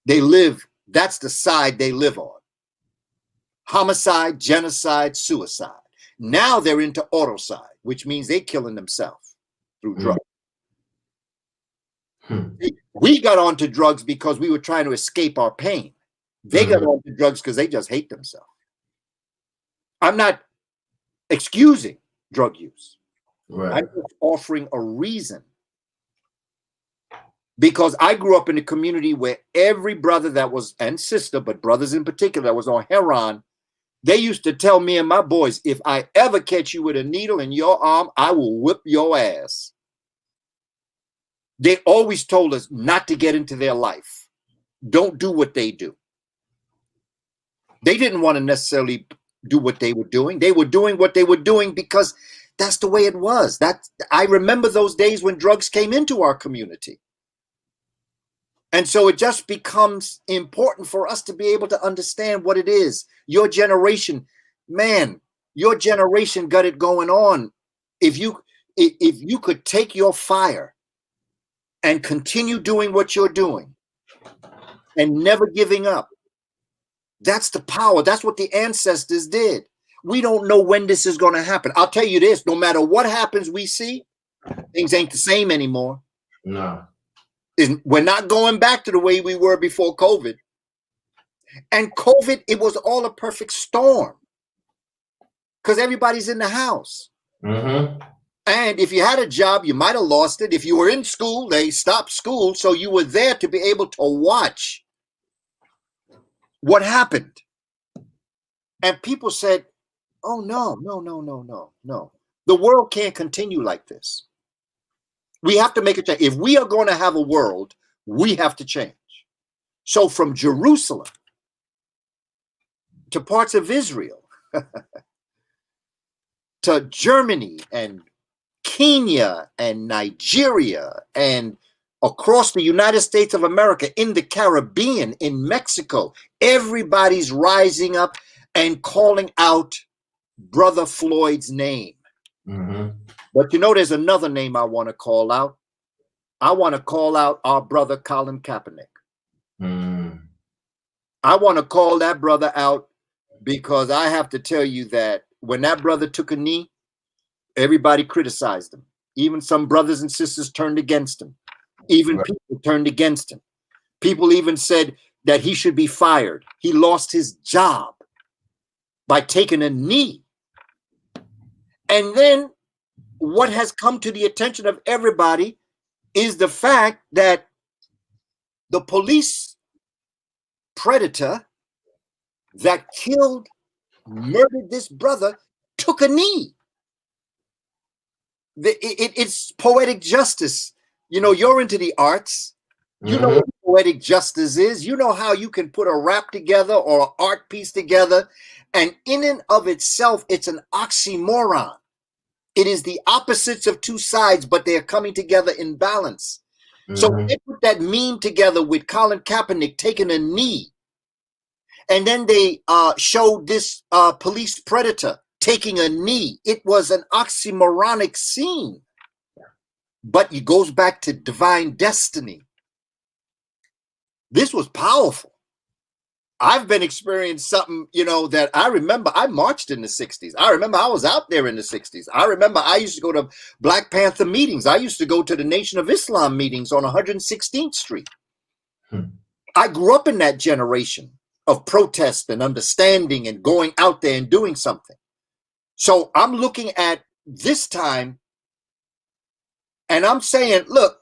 They live, that's the side they live on. Homicide, genocide, suicide. Now they're into autocide, which means they're killing themselves through drugs. We got onto drugs because we were trying to escape our pain. They got onto drugs because they just hate themselves. I'm not excusing drug use. Right. I'm just offering a reason. Because I grew up in a community where every brother that was, and sister, but brothers in particular, that was on heroin, they used to tell me and my boys, if I ever catch you with a needle in your arm, I will whip your ass. They always told us not to get into their life. Don't do what they do. They didn't want to necessarily do what they were doing. They were doing what they were doing because that's the way it was. I remember those days when drugs came into our community. And so it just becomes important for us to be able to understand what it is. Your generation, man, your generation got it going on. If you could take your fire and continue doing what you're doing, and never giving up. That's the power. That's what the ancestors did. We don't know when this is going to happen. I'll tell you this, no matter what happens, we see things ain't the same anymore. No. We're not going back to the way we were before COVID. And COVID, it was all a perfect storm because everybody's in the house. Mm-hmm. And if you had a job, you might have lost it. If you were in school, they stopped school. So you were there to be able to watch what happened. And people said, oh, no. The world can't continue like this. We have to make a change. If we are going to have a world, we have to change. So from Jerusalem to parts of Israel, to Germany and Kenya and Nigeria and across the United States of America, in the Caribbean, in Mexico, everybody's rising up and calling out Brother Floyd's name. Mm-hmm. But you know, there's another name I want to call out. I want to call out our brother Colin Kaepernick. Mm. I want to call that brother out because I have to tell you that when that brother took a knee, everybody criticized him. Even some brothers and sisters turned against him. Even Right. people turned against him. People even said that he should be fired. He lost his job by taking a knee. And then what has come to the attention of everybody is the fact that the police predator that murdered this brother took a knee. It's poetic justice. You know, you're into the arts. You know what poetic justice is. You know how you can put a rap together or an art piece together, and in and of itself, it's an oxymoron. It is the opposites of two sides, but they're coming together in balance. So they put that meme together with Colin Kaepernick taking a knee, and then they showed this police predator taking a knee. It was an oxymoronic scene, but it goes back to divine destiny. This was powerful. I've been experiencing something, you know, that I remember. I marched in the 60s. I remember I was out there in the 60s. I remember I used to go to Black Panther meetings. I used to go to the Nation of Islam meetings on 116th Street. I grew up in that generation of protest and understanding and going out there and doing something. So I'm looking at this time and I'm saying, look,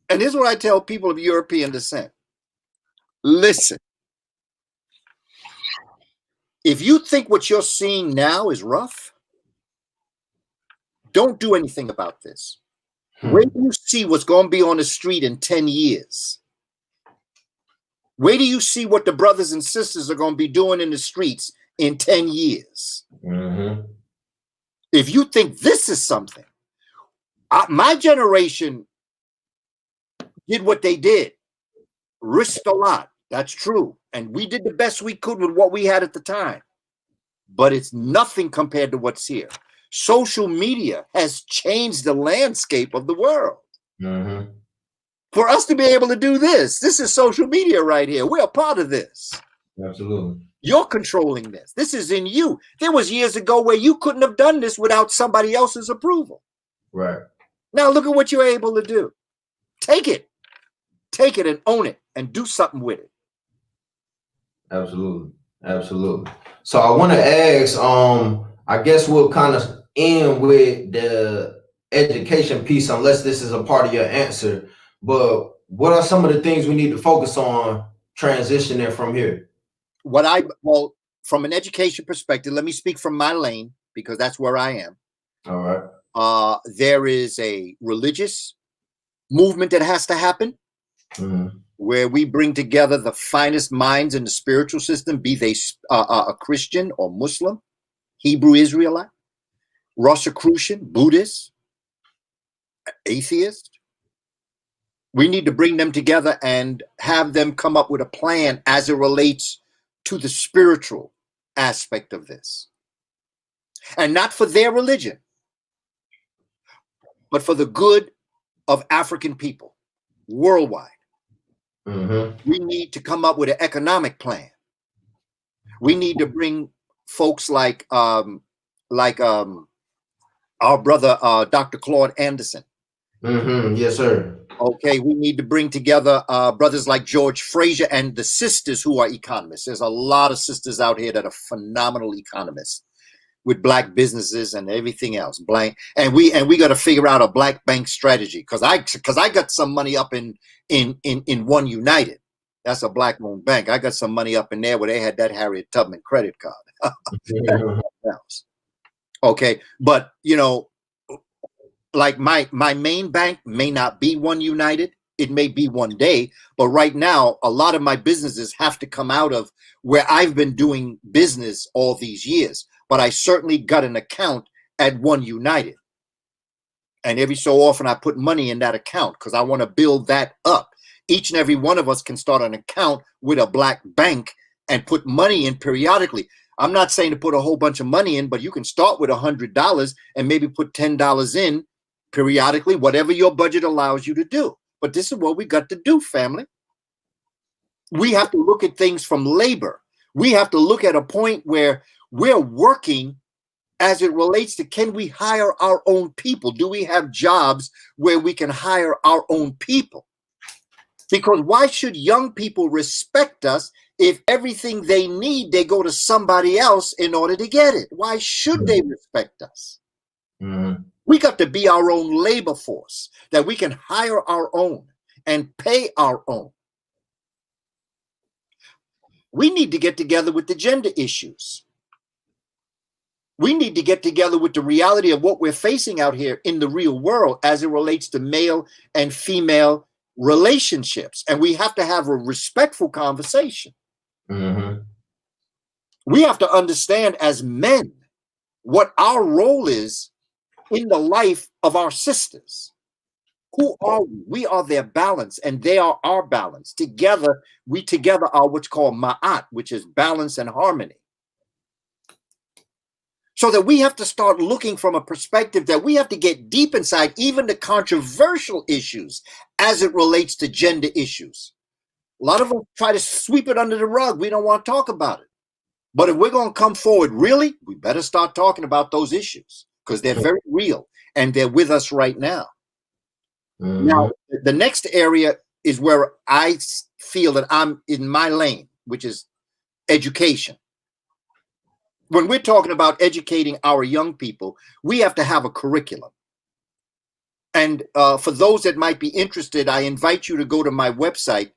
and this is what I tell people of European descent. Listen, if you think what you're seeing now is rough, don't do anything about this. Wait till you see what's going to be on the street in 10 years. Wait till you see what the brothers and sisters are going to be doing in the streets in 10 years. If you think this is something, my generation did what they did, risked a lot. That's true. And we did the best we could with what we had at the time. But it's nothing compared to what's here. Social media has changed the landscape of the world. For us to be able to do this is social media right here. We're a part of this. Absolutely. You're controlling this. This is in you. There was years ago where you couldn't have done this without somebody else's approval. Right. Now look at what you're able to do. Take it and own it and do something with it. Absolutely. Absolutely. So I want to ask, I guess we'll kind of end with the education piece, unless this is a part of your answer. But what are some of the things we need to focus on transitioning from here? Well, from an education perspective, let me speak from my lane because that's where I am. All right. There is a religious movement that has to happen where we bring together the finest minds in the spiritual system, be they a Christian or Muslim, Hebrew Israelite, Rosicrucian, Buddhist, atheist. We need to bring them together and have them come up with a plan as it relates to the spiritual aspect of this. And not for their religion, but for the good of African people worldwide. We need to come up with an economic plan. We need to bring folks like our brother Dr. Claude Anderson. Yes, sir. Okay, we need to bring together brothers like George Frazier and the sisters who are economists. There's a lot of sisters out here that are phenomenal economists with black businesses and everything else. And we got to figure out a black bank strategy because I got some money up in One United. That's a black owned bank. I got some money up in there where they had that Harriet Tubman credit card. Okay, but you know, like my main bank may not be One United. It may be one day, but right now, a lot of my businesses have to come out of where I've been doing business all these years. But I certainly got an account at One United. And every so often I put money in that account because I want to build that up. Each and every one of us can start an account with a black bank and put money in periodically. I'm not saying to put a whole bunch of money in, but you can start with $100 and maybe put $10 in periodically, whatever your budget allows you to do. But this is what we got to do, family. We have to look at things from labor. We have to look at a point where we're working as it relates to, can we hire our own people? Do we have jobs where we can hire our own people? Because why should young people respect us if everything they need, they go to somebody else in order to get it? Why should they respect us? We got to be our own labor force, that we can hire our own and pay our own. We need to get together with the gender issues. We need to get together with the reality of what we're facing out here in the real world as it relates to male and female relationships. And we have to have a respectful conversation. We have to understand as men what our role is in the life of our sisters. Who are we? We are their balance and they are our balance. Together, we together are what's called ma'at, which is balance and harmony. So that we have to start looking from a perspective that we have to get deep inside even the controversial issues as it relates to gender issues. A lot of them try to sweep it under the rug. We don't want to talk about it. But if we're going to come forward, really, we better start talking about those issues because they're very real and they're with us right now. Now, the next area is where I feel that I'm in my lane, which is education. When we're talking about educating our young people, we have to have a curriculum. And for those that might be interested, I invite you to go to my website,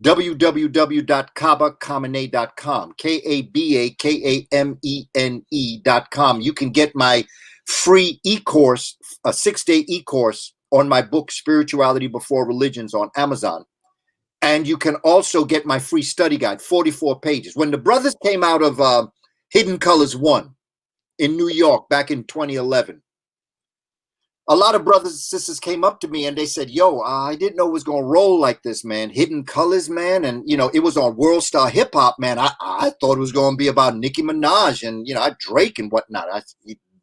www.kabakamene.com, KABAKAMENE.com. You can get my free e-course, a 6-day e-course on my book, Spirituality Before Religions, on Amazon. And you can also get my free study guide, 44 pages. When the brothers came out of Hidden Colors 1 in New York back in 2011, a lot of brothers and sisters came up to me and they said, yo, I didn't know it was going to roll like this, man. Hidden Colors, man. And, you know, it was on World Star Hip Hop, man. I thought it was going to be about Nicki Minaj and, you know, Drake and whatnot.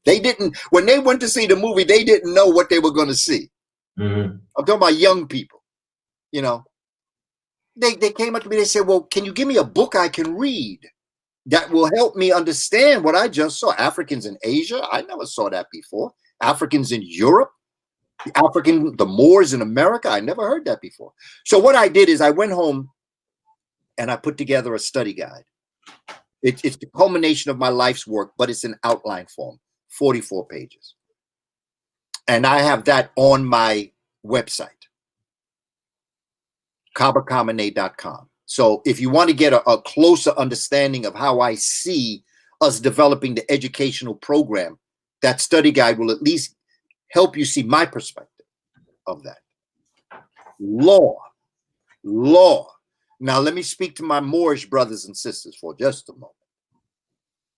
They didn't, when they went to see the movie, they didn't know what they were going to see. I'm talking about young people, you know. They came up to me, they said, well, can you give me a book I can read that will help me understand what I just saw? Africans in Asia, I never saw that before. Africans in Europe, the Moors in America, I never heard that before. So what I did is I went home and I put together a study guide. It's the culmination of my life's work, but it's in outline form, 44 pages. And I have that on my website, kabakamene.com. So if you want to get a closer understanding of how I see us developing the educational program, that study guide will at least help you see my perspective of that. Law. Now, let me speak to my Moorish brothers and sisters for just a moment,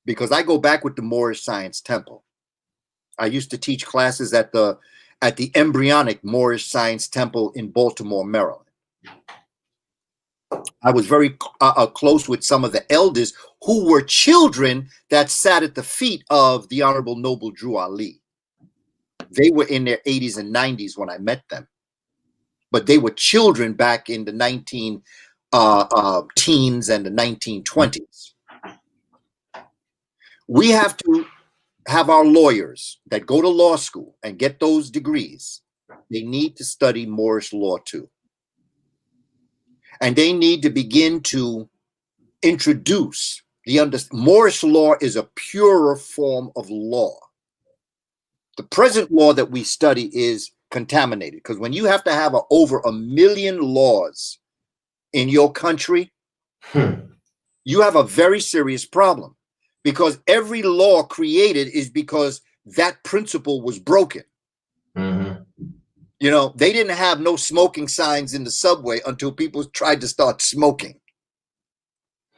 because I go back with the Moorish Science Temple. I used to teach classes at the embryonic Moorish Science Temple in Baltimore, Maryland. I was very close with some of the elders who were children that sat at the feet of the Honorable Noble Drew Ali. They were in their 80s and 90s when I met them. but they were children back in the 19 teens and the 1920s. We have to have our lawyers that go to law school and get those degrees. They need to study Moorish law too. And they need to begin to introduce Moorish law is a purer form of law. The present law that we study is contaminated, because when you have to have over 1 million laws in your country, you have a very serious problem, because every law created is because that principle was broken. You know, they didn't have no smoking signs in the subway until people tried to start smoking.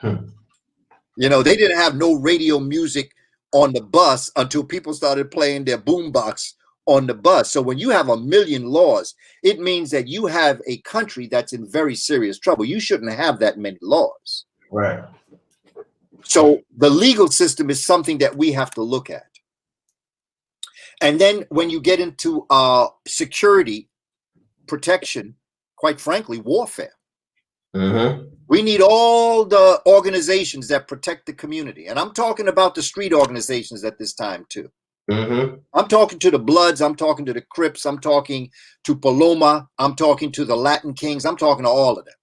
You know, they didn't have no radio music on the bus until people started playing their boombox on the bus. So when you have 1 million laws, it means that you have a country that's in very serious trouble. You shouldn't have that many laws. Right. So the legal system is something that we have to look at. And then when you get into security, protection, quite frankly, warfare. We need all the organizations that protect the community. And I'm talking about the street organizations at this time too. I'm talking to the Bloods. I'm talking to the Crips. I'm talking to Paloma. I'm talking to the Latin Kings. I'm talking to all of them.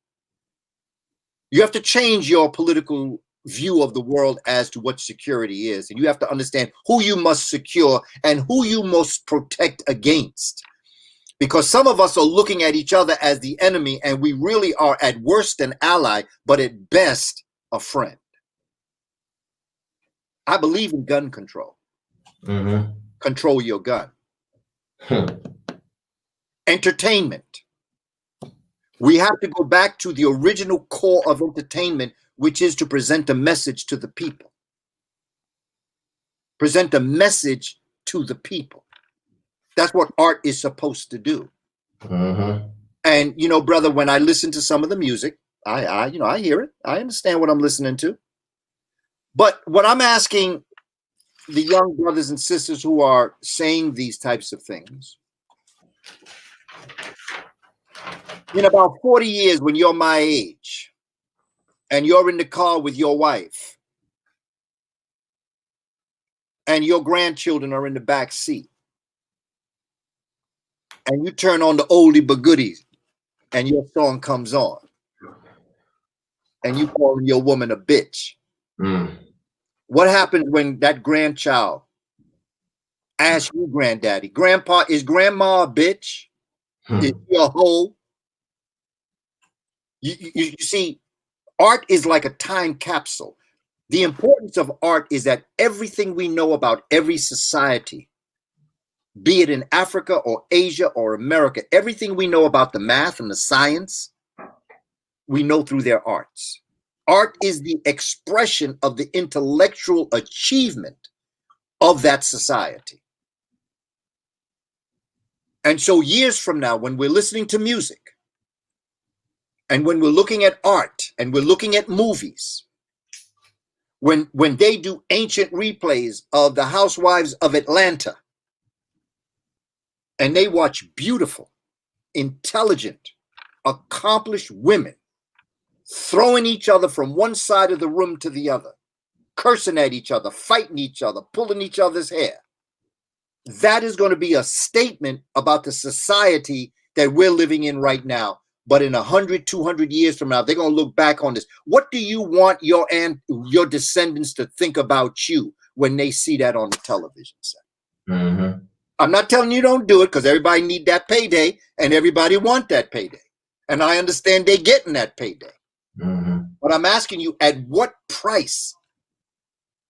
You have to change your political view of the world as to what security is. And you have to understand who you must secure and who you must protect against. Because some of us are looking at each other as the enemy, and we really are at worst an ally, but at best a friend. I believe in gun control. Control your gun. Entertainment. We have to go back to the original core of entertainment, which is to present a message to the people. Present a message to the people. That's what art is supposed to do. And, you know, brother, when I listen to some of the music, I hear it. I understand what I'm listening to. But what I'm asking the young brothers and sisters who are saying these types of things, in about 40 years, when you're my age and you're in the car with your wife and your grandchildren are in the back seat, and you turn on the oldie but goodies and your song comes on and you calling your woman a bitch. What happens when that grandchild asks you, granddaddy, grandpa, is grandma a bitch? Is she a hoe? You see, art is like a time capsule. The importance of art is that everything we know about every society, be it in Africa or Asia or America, everything we know about the math and the science, we know through their arts. Art is the expression of the intellectual achievement of that society. And so years from now, when we're listening to music, and when we're looking at art, and we're looking at movies, when they do ancient replays of the Housewives of Atlanta, and they watch beautiful, intelligent, accomplished women throwing each other from one side of the room to the other, cursing at each other, fighting each other, pulling each other's hair, that is going to be a statement about the society that we're living in right now. But in 100, 200 years from now, they're going to look back on this. What do you want your descendants to think about you when they see that on the television set? I'm not telling you don't do it, because everybody need that payday and everybody want that payday. And I understand they're getting that payday. But I'm asking you, at what price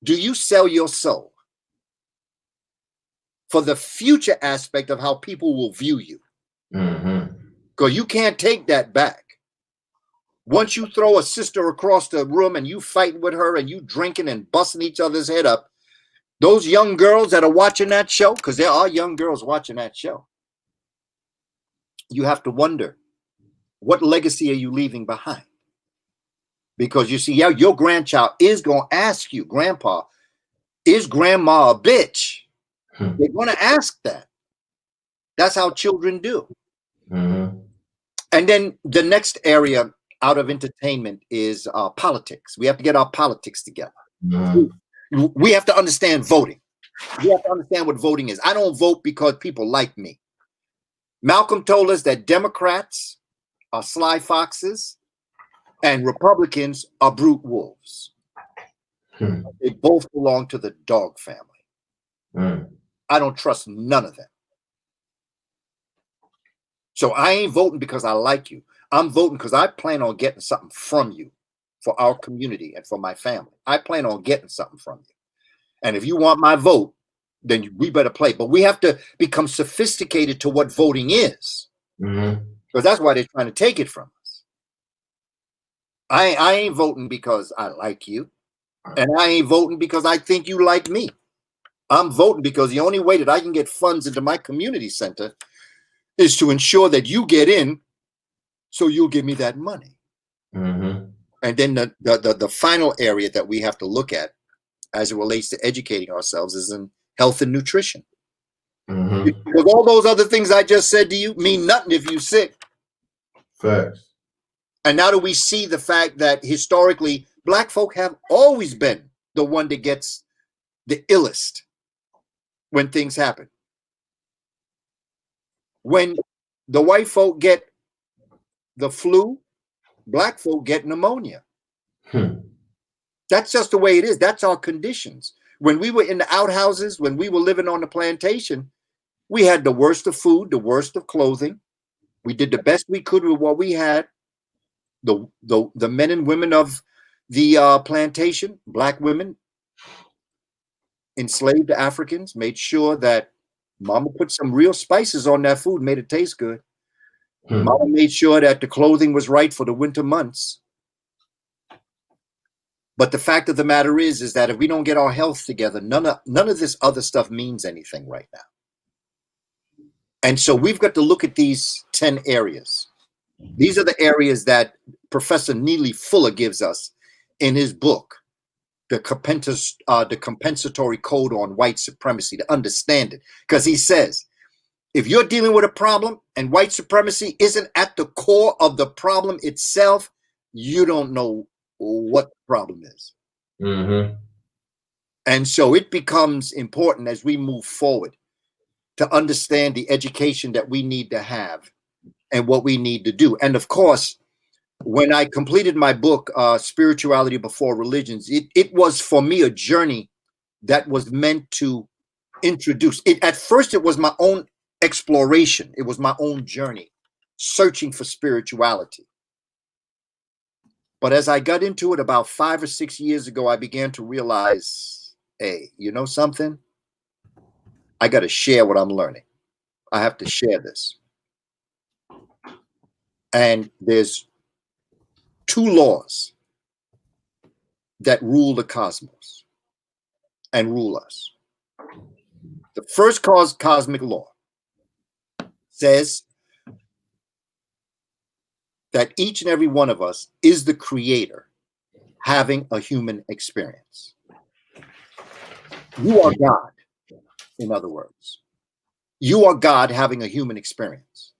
do you sell your soul for the future aspect of how people will view you? Because you can't take that back. Once you throw a sister across the room and you fighting with her and you drinking and busting each other's head up, those young girls that are watching that show, because there are young girls watching that show, you have to wonder, what legacy are you leaving behind? Because you see, yeah, your grandchild is going to ask you, Grandpa, is grandma a bitch? They're going to ask that. That's how children do. And then the next area out of entertainment is politics. We have to get our politics together. We have to understand voting. We have to understand what voting is. I don't vote because people like me. Malcolm told us that Democrats are sly foxes and Republicans are brute wolves. They both belong to the dog family. I don't trust none of them. So I ain't voting because I like you. I'm voting because I plan on getting something from you for our community and for my family. I plan on getting something from you. And if you want my vote, then we better play. But we have to become sophisticated to what voting is. Because that's why they're trying to take it from us. I ain't voting because I like you. And I ain't voting because I think you like me. I'm voting because the only way that I can get funds into my community center is to ensure that you get in, so you'll give me that money. And then the final area that we have to look at as it relates to educating ourselves is in health and nutrition. Because all those other things I just said to you mean nothing if you're sick. Facts. And now that we see the fact that historically, Black folk have always been the one that gets the illest when things happen. When the white folk get the flu, Black folk get pneumonia. That's just the way it is. That's our conditions. When we were in the outhouses, when we were living on the plantation, we had the worst of food, the worst of clothing. We did the best we could with what we had. The men and women of the plantation, Black women, enslaved Africans, made sure that Mama put some real spices on that food, made it taste good. Mama made sure that the clothing was right for the winter months. But the fact of the matter is that if we don't get our health together, none of this other stuff means anything right now. And so we've got to look at these 10 areas. These are the areas that Professor Neely Fuller gives us in his book, the compensatory code on white supremacy, to understand it. Because he says, if you're dealing with a problem and white supremacy isn't at the core of the problem itself, you don't know what the problem is. And so it becomes important as we move forward to understand the education that we need to have and what we need to do. And of course, when I completed my book, Spirituality Before Religions, it was for me a journey that was meant to introduce it. At first, it was my own exploration. It was my own journey, searching for spirituality. But as I got into it about 5 or 6 years ago, I began to realize, hey, you know something? I got to share what I'm learning. I have to share this. And there's 2 laws that rule the cosmos and rule us. The first cosmic law says that each and every one of us is the creator having a human experience. You are God, in other words. You are God having a human experience.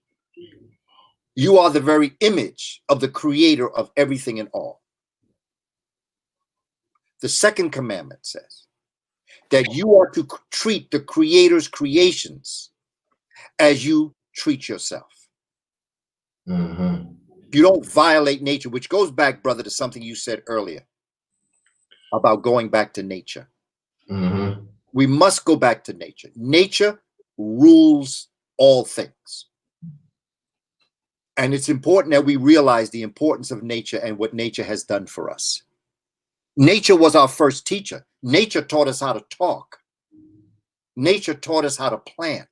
You are the very image of the creator of everything and all. The second commandment says that you are to treat the creator's creations as you treat yourself. You don't violate nature, which goes back, brother, to something you said earlier about going back to nature. We must go back to nature. Nature rules all things. And it's important that we realize the importance of nature and what nature has done for us. Nature was our first teacher. Nature taught us how to talk. Nature taught us how to plant.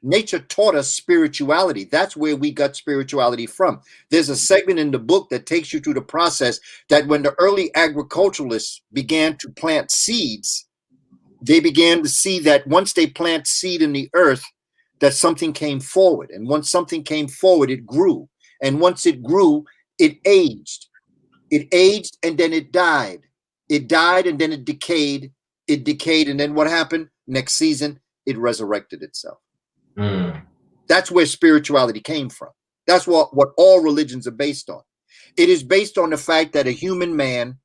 Nature taught us spirituality. That's where we got spirituality from. There's a segment in the book that takes you through the process that when the early agriculturalists began to plant seeds, they began to see that once they plant seed in the earth, that something came forward. And once something came forward, it grew. And once it grew, it aged. It aged and then it died. It died and then it decayed. It decayed. And then what happened? Next season, it resurrected itself. That's where spirituality came from. That's what all religions are based on. It is based on the fact that a human man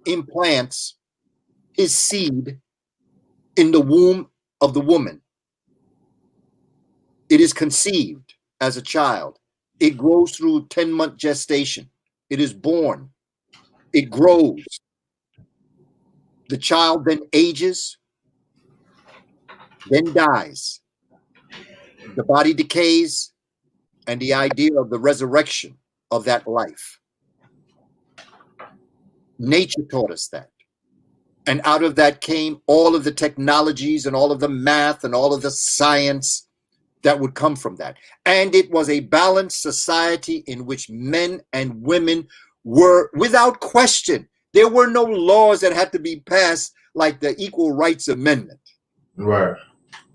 implants his seed in the womb of the woman. It is conceived as a child. It grows through 10-month gestation. It is born. It grows. The child then ages, then dies. The body decays, and the idea of the resurrection of that life. Nature taught us that. And out of that came all of the technologies and all of the math and all of the science that would come from that. And it was a balanced society in which men and women were, without question, there were no laws that had to be passed like the Equal Rights Amendment. Right.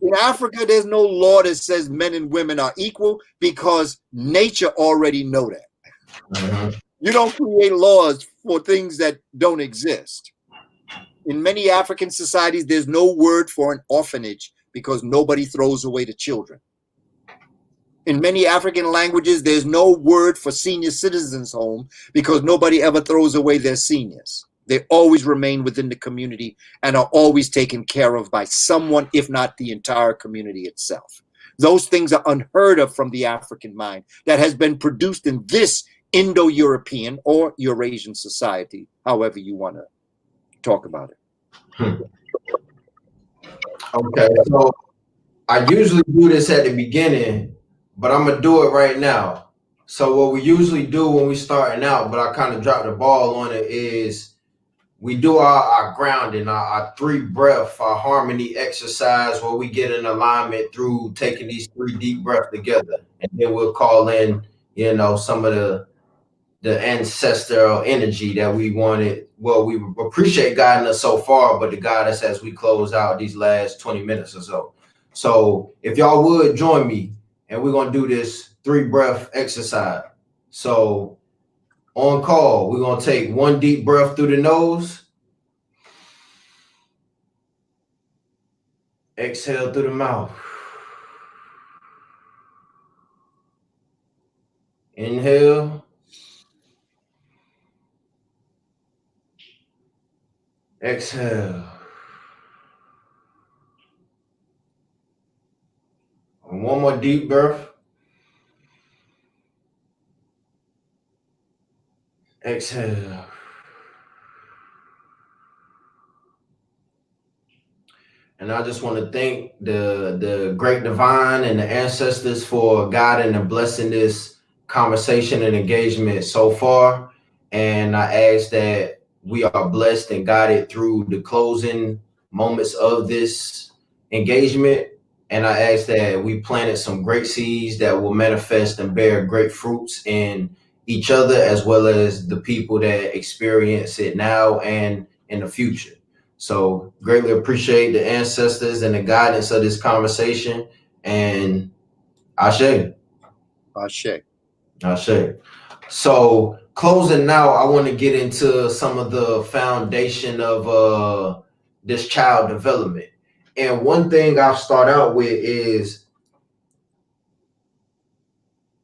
In Africa, there's no law that says men and women are equal because nature already know that. Mm-hmm. You don't create laws for things that don't exist. In many African societies, there's no word for an orphanage because nobody throws away the children. In many African languages, there's no word for senior citizens' home because nobody ever throws away their seniors. They always remain within the community and are always taken care of by someone, if not the entire community itself. Those things are unheard of from the African mind that has been produced in this Indo-European or Eurasian society, however you want to talk about it. Okay, so I usually do this at the beginning, but I'm gonna do it right now. So what we usually do when we starting out, but I kind of dropped the ball on it, is we do our grounding, our 3 breath, our harmony exercise where we get in alignment through taking these 3 deep breaths together. And then we'll call in, some of the ancestral energy that we wanted. Well, we appreciate guiding us so far, but to guide us as we close out these last 20 minutes or so. So if y'all would join me, and we're going to do this 3 breath exercise. So on call, we're going to take 1 deep breath through the nose. Exhale through the mouth. Inhale. Exhale. And 1 more deep breath. Exhale. And I just want to thank the great divine and the ancestors for guiding and blessing this conversation and engagement so far. And I ask that we are blessed and guided through the closing moments of this engagement. And I ask that we planted some great seeds that will manifest and bear great fruits in each other, as well as the people that experience it now and in the future. So greatly appreciate the ancestors and the guidance of this conversation. And Ashe. Ashe. Ashe. So closing now, I want to get into some of the foundation of this child development. And one thing I'll start out with is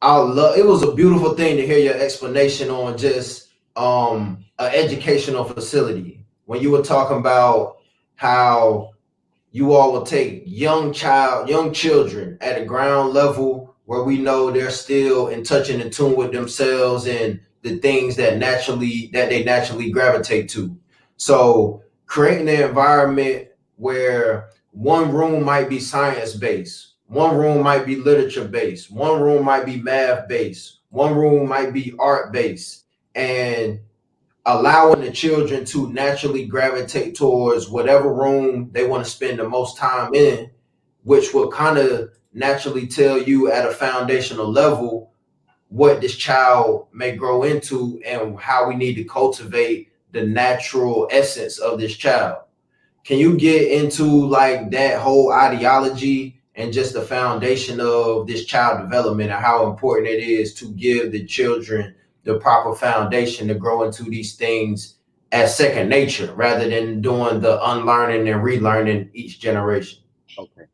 it was a beautiful thing to hear your explanation on just an educational facility. When you were talking about how you all will take young children at a ground level where we know they're still in touch and in tune with themselves and the things that they naturally gravitate to. So creating an environment where one room might be science based, one room might be literature based, one room might be math based, one room might be art based, and allowing the children to naturally gravitate towards whatever room they want to spend the most time in, which will kind of naturally tell you at a foundational level what this child may grow into and how we need to cultivate the natural essence of this child. Can you get into like that whole ideology and just the foundation of this child development and how important it is to give the children the proper foundation to grow into these things as second nature rather than doing the unlearning and relearning each generation? Okay.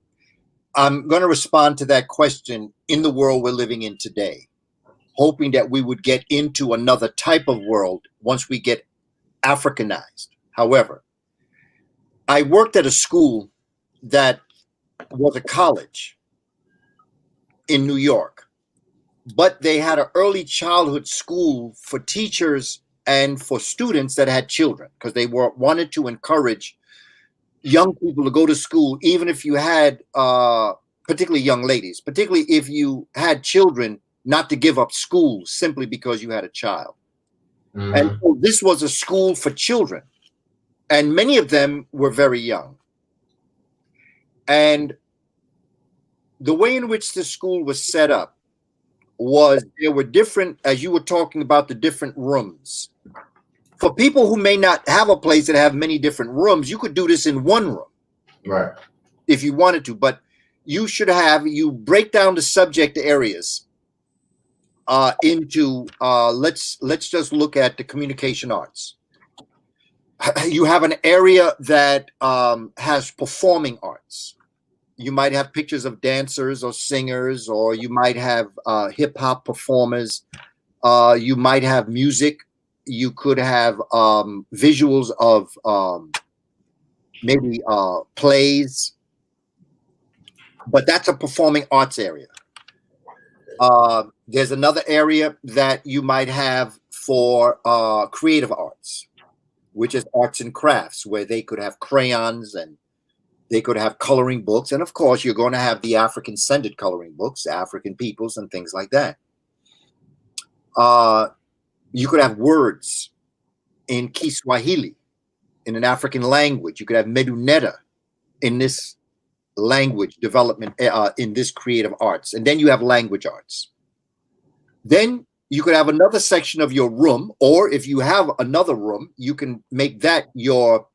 I'm going to respond to that question in the world we're living in today. hoping that we would get into another type of world once we get Africanized. However, I worked at a school that was a college in New York, but they had an early childhood school for teachers and for students that had children, because they wanted to encourage young people to go to school, even if you had, particularly young ladies, particularly if you had children, not to give up school simply because you had a child. And so this was a school for children, and many of them were very young. And the way in which the school was set up was there were different, as you were talking about, the different rooms. For people who may not have a place that have many different rooms, you could do this in one room, Right. if you wanted to. But you break down the subject areas into, let's just look at the communication arts. You have an area that has performing arts. You might have pictures of dancers or singers, or you might have hip hop performers. You might have music. You could have visuals of maybe plays, but that's a performing arts area. There's another area that you might have for creative arts, which is arts and crafts, where they could have crayons and they could have coloring books. And of course, you're going to have the African-centered coloring books, African peoples and things like that. You could have words in Kiswahili, in an African language. You could have Meduneta in this language development, in this creative arts. And then you have language arts. Then you could have another section of your room, or if you have another room, you can make that your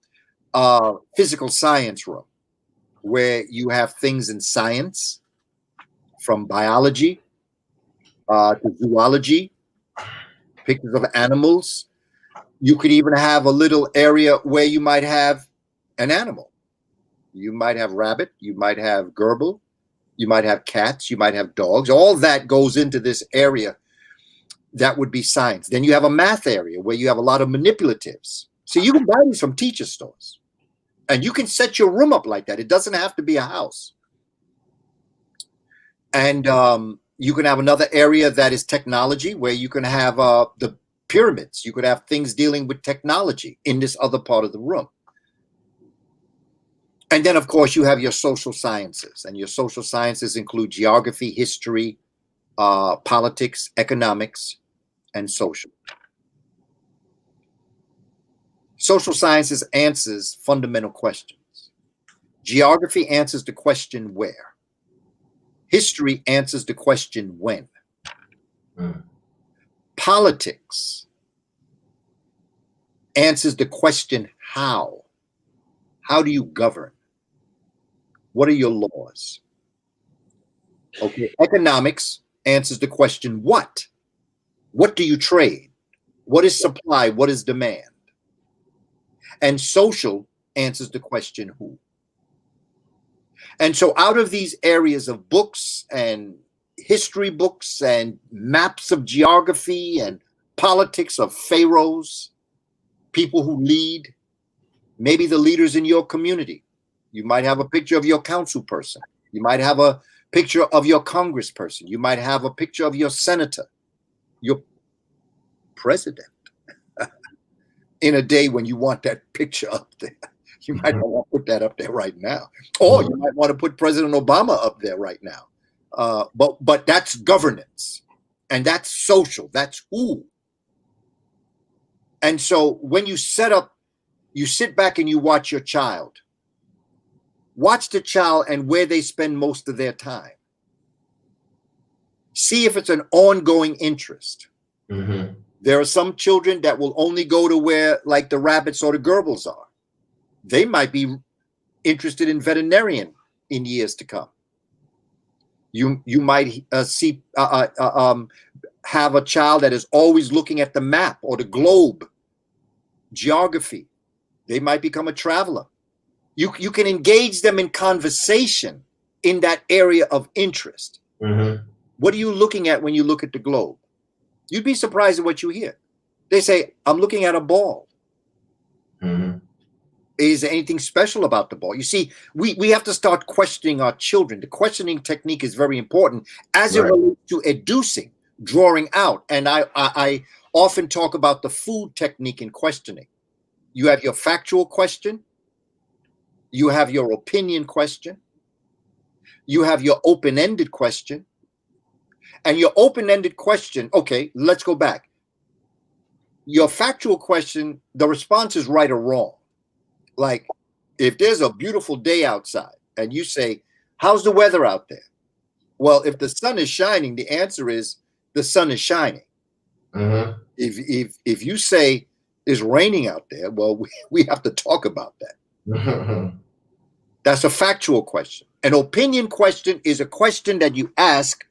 physical science room, where you have things in science, from biology to zoology, pictures of animals. You could even have a little area where you might have an animal. You might have rabbit, you might have gerbil, you might have cats, you might have dogs. All that goes into this area. That would be science. Then you have a math area where you have a lot of manipulatives. So you can buy these from teacher stores. And you can set your room up like that. It doesn't have to be a house. And you can have another area that is technology, where you can have the pyramids. You could have things dealing with technology in this other part of the room. And then, of course, you have your social sciences. And your social sciences include geography, history, politics, economics, and social. Social sciences answers fundamental questions. Geography answers the question where. History answers the question when. Politics answers the question how. How do you govern? What are your laws? Okay, economics answers the question what. What do you trade? What is supply? What is demand? And social answers the question who. And so out of these areas of books and history books and maps of geography and politics of pharaohs, people who lead, maybe the leaders in your community. You might have a picture of your council person. You might have a picture of your congressperson. You might have a picture of your senator, your president. In a day when you want that picture up there, you might want to put that up there right now. Or you might want to put President Obama up there right now. But that's governance, and that's social, that's who. And so when you set up, you sit back and you watch your child. Watch the child and where they spend most of their time. See if it's an ongoing interest. Mm-hmm. There are some children that will only go to where, like, the rabbits or the gerbils are. They might be interested in veterinarian in years to come. You might have a child that is always looking at the map or the globe, geography. They might become a traveler. You can engage them in conversation in that area of interest. Mm-hmm. What are you looking at when you look at the globe? You'd be surprised at what you hear. They say, I'm looking at a ball. Mm-hmm. Is there anything special about the ball? You see, we have to start questioning our children. The questioning technique is very important as it relates to educing, drawing out. And I often talk about the food technique in questioning. You have your factual question. You have your opinion question. You have your open-ended question. And your open-ended question, okay, let's go back. Your factual question, the response is right or wrong. Like, if there's a beautiful day outside and you say, how's the weather out there? Well, if the sun is shining, the answer is the sun is shining. Mm-hmm. If you say it's raining out there, well, we have to talk about that. Mm-hmm. That's a factual question. An opinion question is a question that you ask,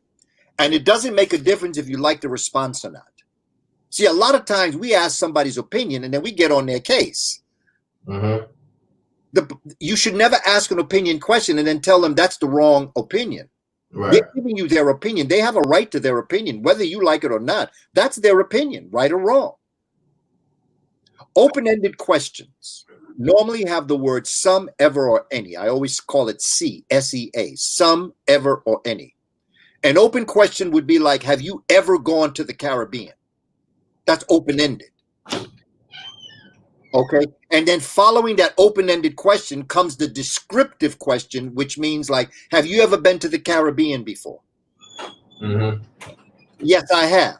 and it doesn't make a difference if you like the response or not. See, a lot of times we ask somebody's opinion and then we get on their case. Mm-hmm. You should never ask an opinion question and then tell them that's the wrong opinion. Right. They're giving you their opinion. They have a right to their opinion, whether you like it or not. That's their opinion, right or wrong. Open-ended questions normally have the word some, ever, or any. I always call it C, S-E-A, some, ever, or any. An open question would be like, have you ever gone to the Caribbean? That's open-ended. Okay. And then following that open-ended question comes the descriptive question, which means like, have you ever been to the Caribbean before? Mm-hmm. Yes, I have.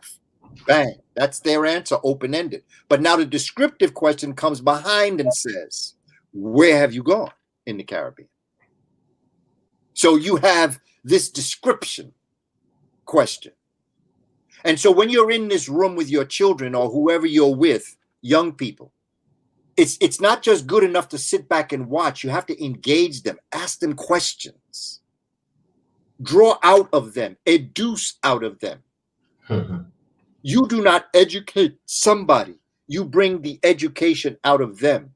Bang. That's their answer, open-ended. But now the descriptive question comes behind and says, where have you gone in the Caribbean? So you have this description question. And so when you're in this room with your children or whoever you're with, young people, it's not just good enough to sit back and watch. You have to engage them, ask them questions, draw out of them, educe out of them. Mm-hmm. You do not educate somebody. You bring the education out of them.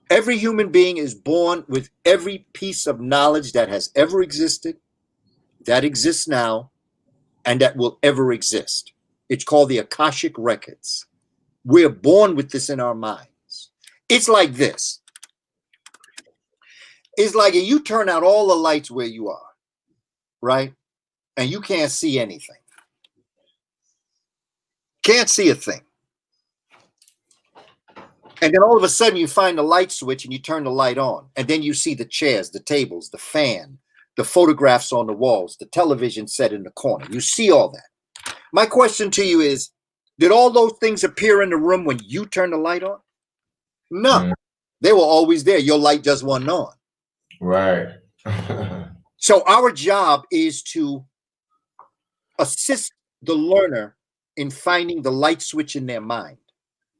Every human being is born with every piece of knowledge that has ever existed, that exists now, and that will ever exist. It's called the Akashic Records. We're born with this in our minds. It's like this. It's like you turn out all the lights where you are, right? And you can't see anything. Can't see a thing. And then all of a sudden you find the light switch and you turn the light on. And then you see the chairs, the tables, the fan, the photographs on the walls, the television set in the corner. You see all that. My question to you is, did all those things appear in the room when you turned the light on? No. Mm-hmm. They were always there. Your light just wasn't on. Right. So our job is to assist the learner in finding the light switch in their mind.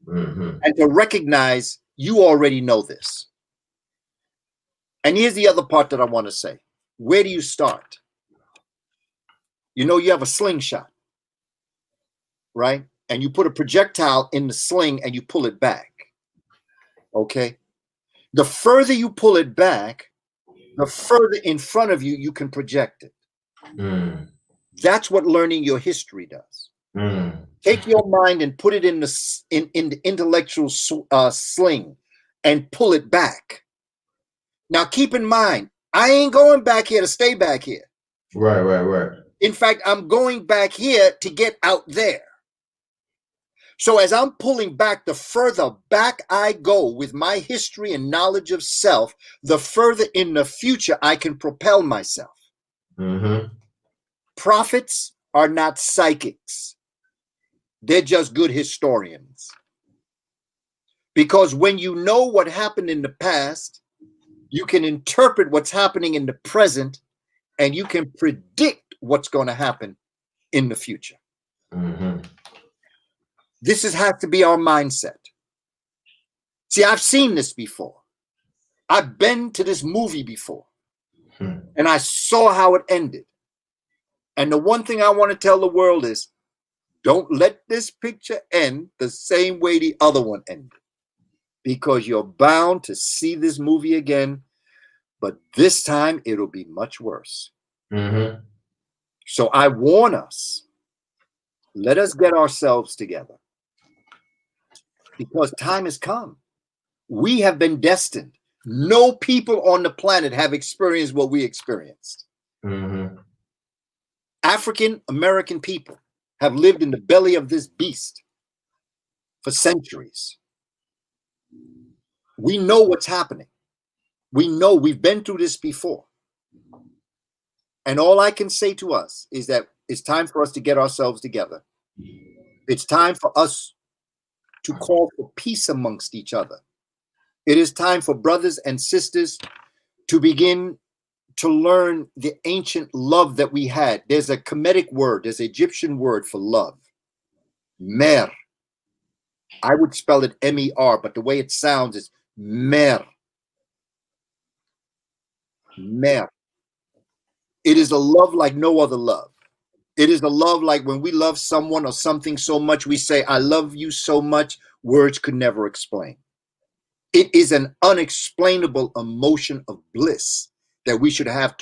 Mm-hmm. And to recognize you already know this. And here's the other part that I want to say. Where do you start? You know, you have a slingshot, right? And you put a projectile in the sling and you pull it back. Okay? The further you pull it back, the further in front of you, you can project it. Mm. That's what learning your history does. Mm. Take your mind and put it in the intellectual sling and pull it back. Now, keep in mind, I ain't going back here to stay back here. Right. In fact, I'm going back here to get out there. So as I'm pulling back, the further back I go with my history and knowledge of self, the further in the future I can propel myself. Mm-hmm. Prophets are not psychics. They're just good historians. Because when you know what happened in the past, you can interpret what's happening in the present, and you can predict what's going to happen in the future. Mm-hmm. This has to be our mindset. See, I've seen this before. I've been to this movie before, and I saw how it ended. And the one thing I want to tell the world is, don't let this picture end the same way the other one ended, because you're bound to see this movie again, but this time it'll be much worse. Mm-hmm. So I warn us, Let us get ourselves together, because time has come. We have been destined. No people on the planet have experienced what we experienced. Mm-hmm. African American people have lived in the belly of this beast for centuries. We know what's happening. We know we've been through this before. And all I can say to us is that it's time for us to get ourselves together. It's time for us to call for peace amongst each other. It is time for brothers and sisters to begin to learn the ancient love that we had. There's a Kemetic word, there's an Egyptian word for love. Mer. I would spell it M-E-R, but the way it sounds is mer. Mer. It is a love like no other love. It is a love like when we love someone or something so much, we say, I love you so much, words could never explain. It is an unexplainable emotion of bliss that we should have.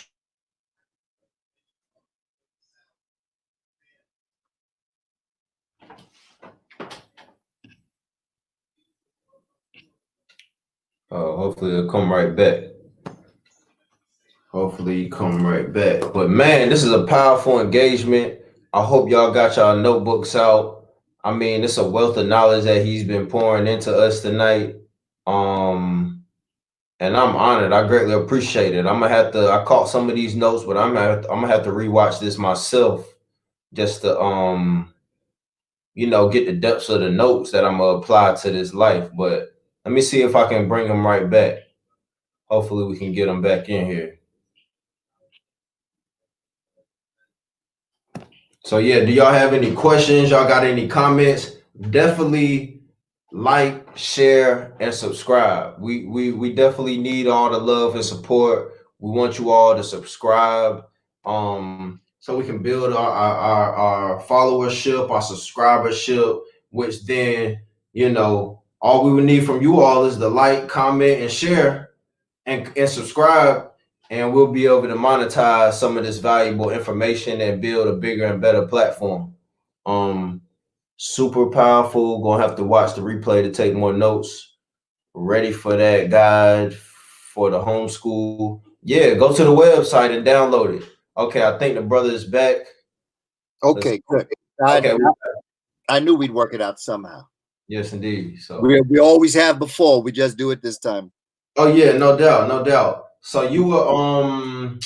Hopefully it'll come right back. Hopefully you come right back. But man, this is a powerful engagement. I hope y'all got y'all notebooks out. I mean, it's a wealth of knowledge that he's been pouring into us tonight. And I'm honored. I greatly appreciate it. I caught some of these notes, but I'm gonna have to rewatch this myself just to get the depths of the notes that I'm gonna apply to this life. But let me see if I can bring him right back. Hopefully we can get him back in here. So yeah, do y'all have any questions? Y'all got any comments? Definitely like, share, and subscribe. We definitely need all the love and support. We want you all to subscribe, so we can build our followership, our subscribership, which then, all we would need from you all is the like, comment, and share, and subscribe, and we'll be able to monetize some of this valuable information and build a bigger and better platform. Super powerful. Gonna have to watch the replay to take more notes. Ready for that guide for the homeschool. Yeah, go to the website and download it. Okay, I think the brother is back. Okay, good. I knew we'd work it out somehow. Yes, indeed. So we always have before. We just do it this time. Oh yeah, no doubt, no doubt. So you were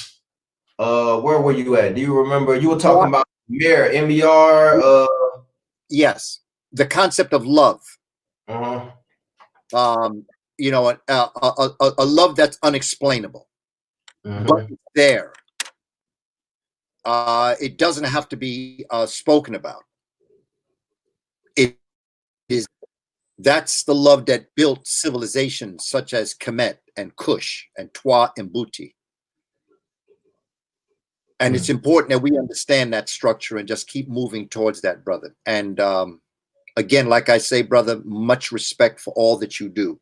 where were you at? Do you remember you were talking about MER, M-E-R? Yes, the concept of love. Uh-huh. A love that's unexplainable, but it's there. It doesn't have to be spoken about. It is. That's the love that built civilizations such as Kemet and Kush and Twa and Buti. And it's important that we understand that structure and just keep moving towards that, brother. And again, like I say, brother, much respect for all that you do.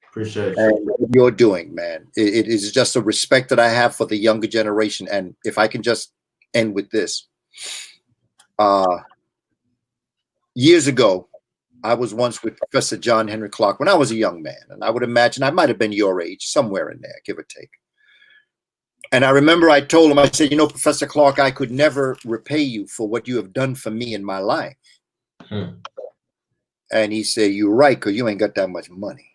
Appreciate and what you're doing, man. It is just a respect that I have for the younger generation. And if I can just end with this. Years ago, I was once with Professor John Henry Clark when I was a young man. And I would imagine I might have been your age, somewhere in there, give or take. And I remember I told him, I said, Professor Clark, I could never repay you for what you have done for me in my life. And he said, you're right, because you ain't got that much money.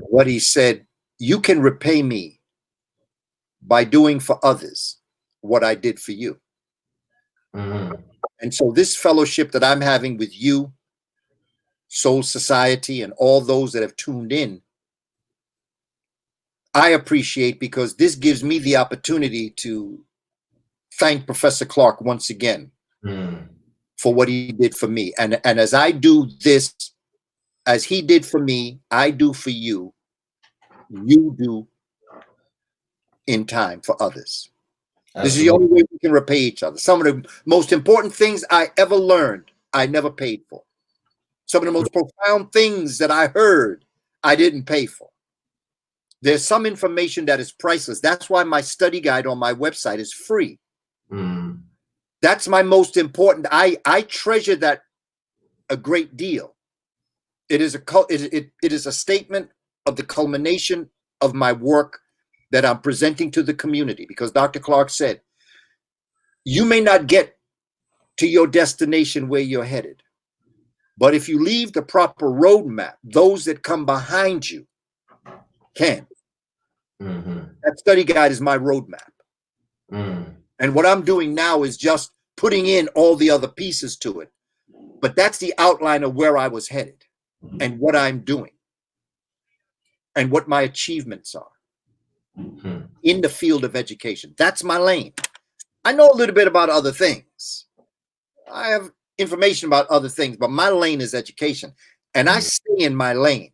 What he said, you can repay me by doing for others what I did for you. And so this fellowship that I'm having with you, Soul Society, and all those that have tuned in, I appreciate, because this gives me the opportunity to thank Professor Clark once again for what he did for me. And as I do this, as he did for me, I do for you, you do in time for others. Absolutely. This is the only way we can repay each other. Some of the most important things I ever learned, I never paid for. Some of the most profound things that I heard, I didn't pay for. There's some information that is priceless. That's why my study guide on my website is free. That's my most important. I treasure that a great deal. It is a statement of the culmination of my work that I'm presenting to the community, because Dr. Clark said, you may not get to your destination where you're headed, but if you leave the proper roadmap, those that come behind you can. That study guide is my roadmap. And what I'm doing now is just putting in all the other pieces to it. But that's the outline of where I was headed and what I'm doing and what my achievements are in the field of education. That's my lane. I know a little bit about other things. I have information about other things, but my lane is education. And I stay in my lane.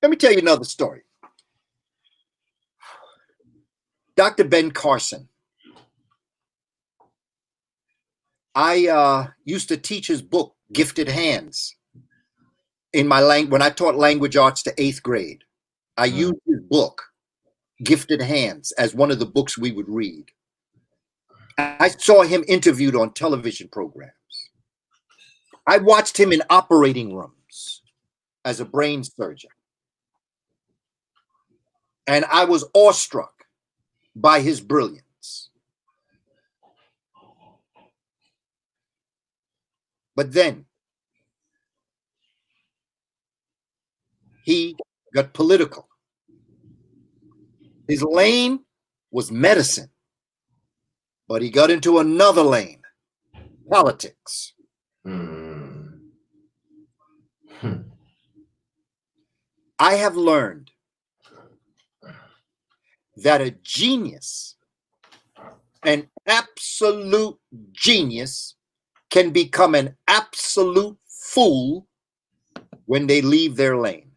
Let me tell you another story. Dr. Ben Carson. I used to teach his book, Gifted Hands, in my when I taught language arts to 8th grade. I used his book, Gifted Hands, as one of the books we would read. I saw him interviewed on television programs. I watched him in operating rooms as a brain surgeon. And I was awestruck by his brilliance. But then he got political. His lane was medicine, but he got into another lane, politics. I have learned that a genius, an absolute genius, can become an absolute fool when they leave their lane.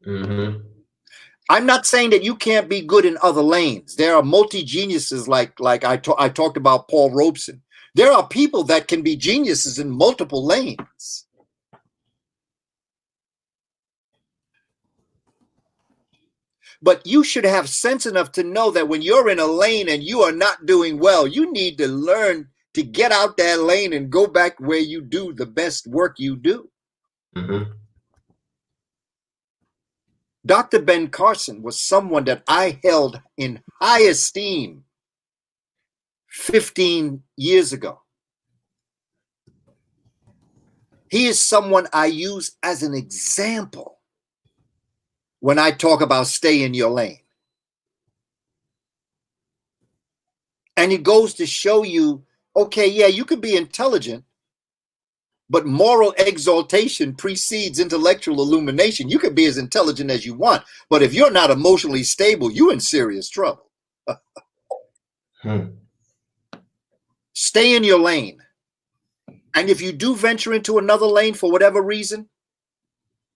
I'm not saying that you can't be good in other lanes. There are multi-geniuses like I talked about Paul Robeson. There are people that can be geniuses in multiple lanes. But you should have sense enough to know that when you're in a lane and you are not doing well, you need to learn to get out that lane and go back where you do the best work you do. Dr. Ben Carson was someone that I held in high esteem 15 years ago. He is someone I use as an example when I talk about stay in your lane. And it goes to show you, okay, yeah, you could be intelligent, but moral exaltation precedes intellectual illumination. You can be as intelligent as you want, but if you're not emotionally stable, you're in serious trouble. Stay in your lane. And if you do venture into another lane for whatever reason,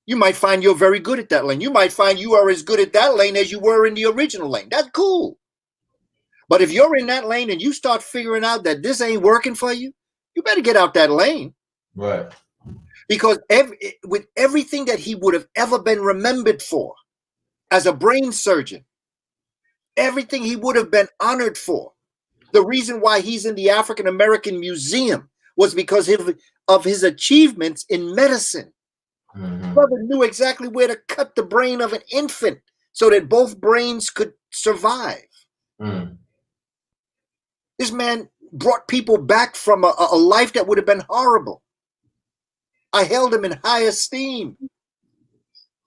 you might find you're very good at that lane. You might find you are as good at that lane as you were in the original lane. That's cool. But if you're in that lane and you start figuring out that this ain't working for you, you better get out that lane. Right. Because with everything that he would have ever been remembered for as a brain surgeon, everything he would have been honored for, the reason why he's in the African American Museum was because of his achievements in medicine. Brother knew exactly where to cut the brain of an infant so that both brains could survive. This man brought people back from a life that would have been horrible. I held him in high esteem.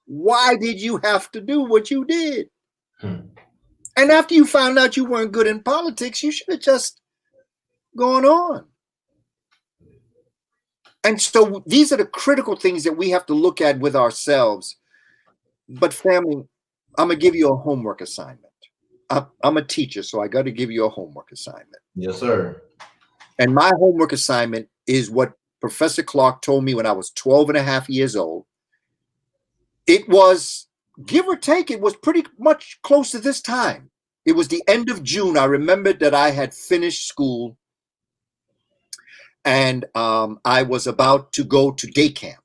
Why did you have to do what you did? And after you found out you weren't good in politics, you should have just gone on. And so these are the critical things that we have to look at with ourselves. But family, I'm going to give you a homework assignment. I'm a teacher, so I got to give you a homework assignment. Yes, sir. And my homework assignment is what Professor Clark told me when I was 12 and a half years old. It was, give or take, it was pretty much close to this time. It was the end of June. I remembered that I had finished school and I was about to go to day camp.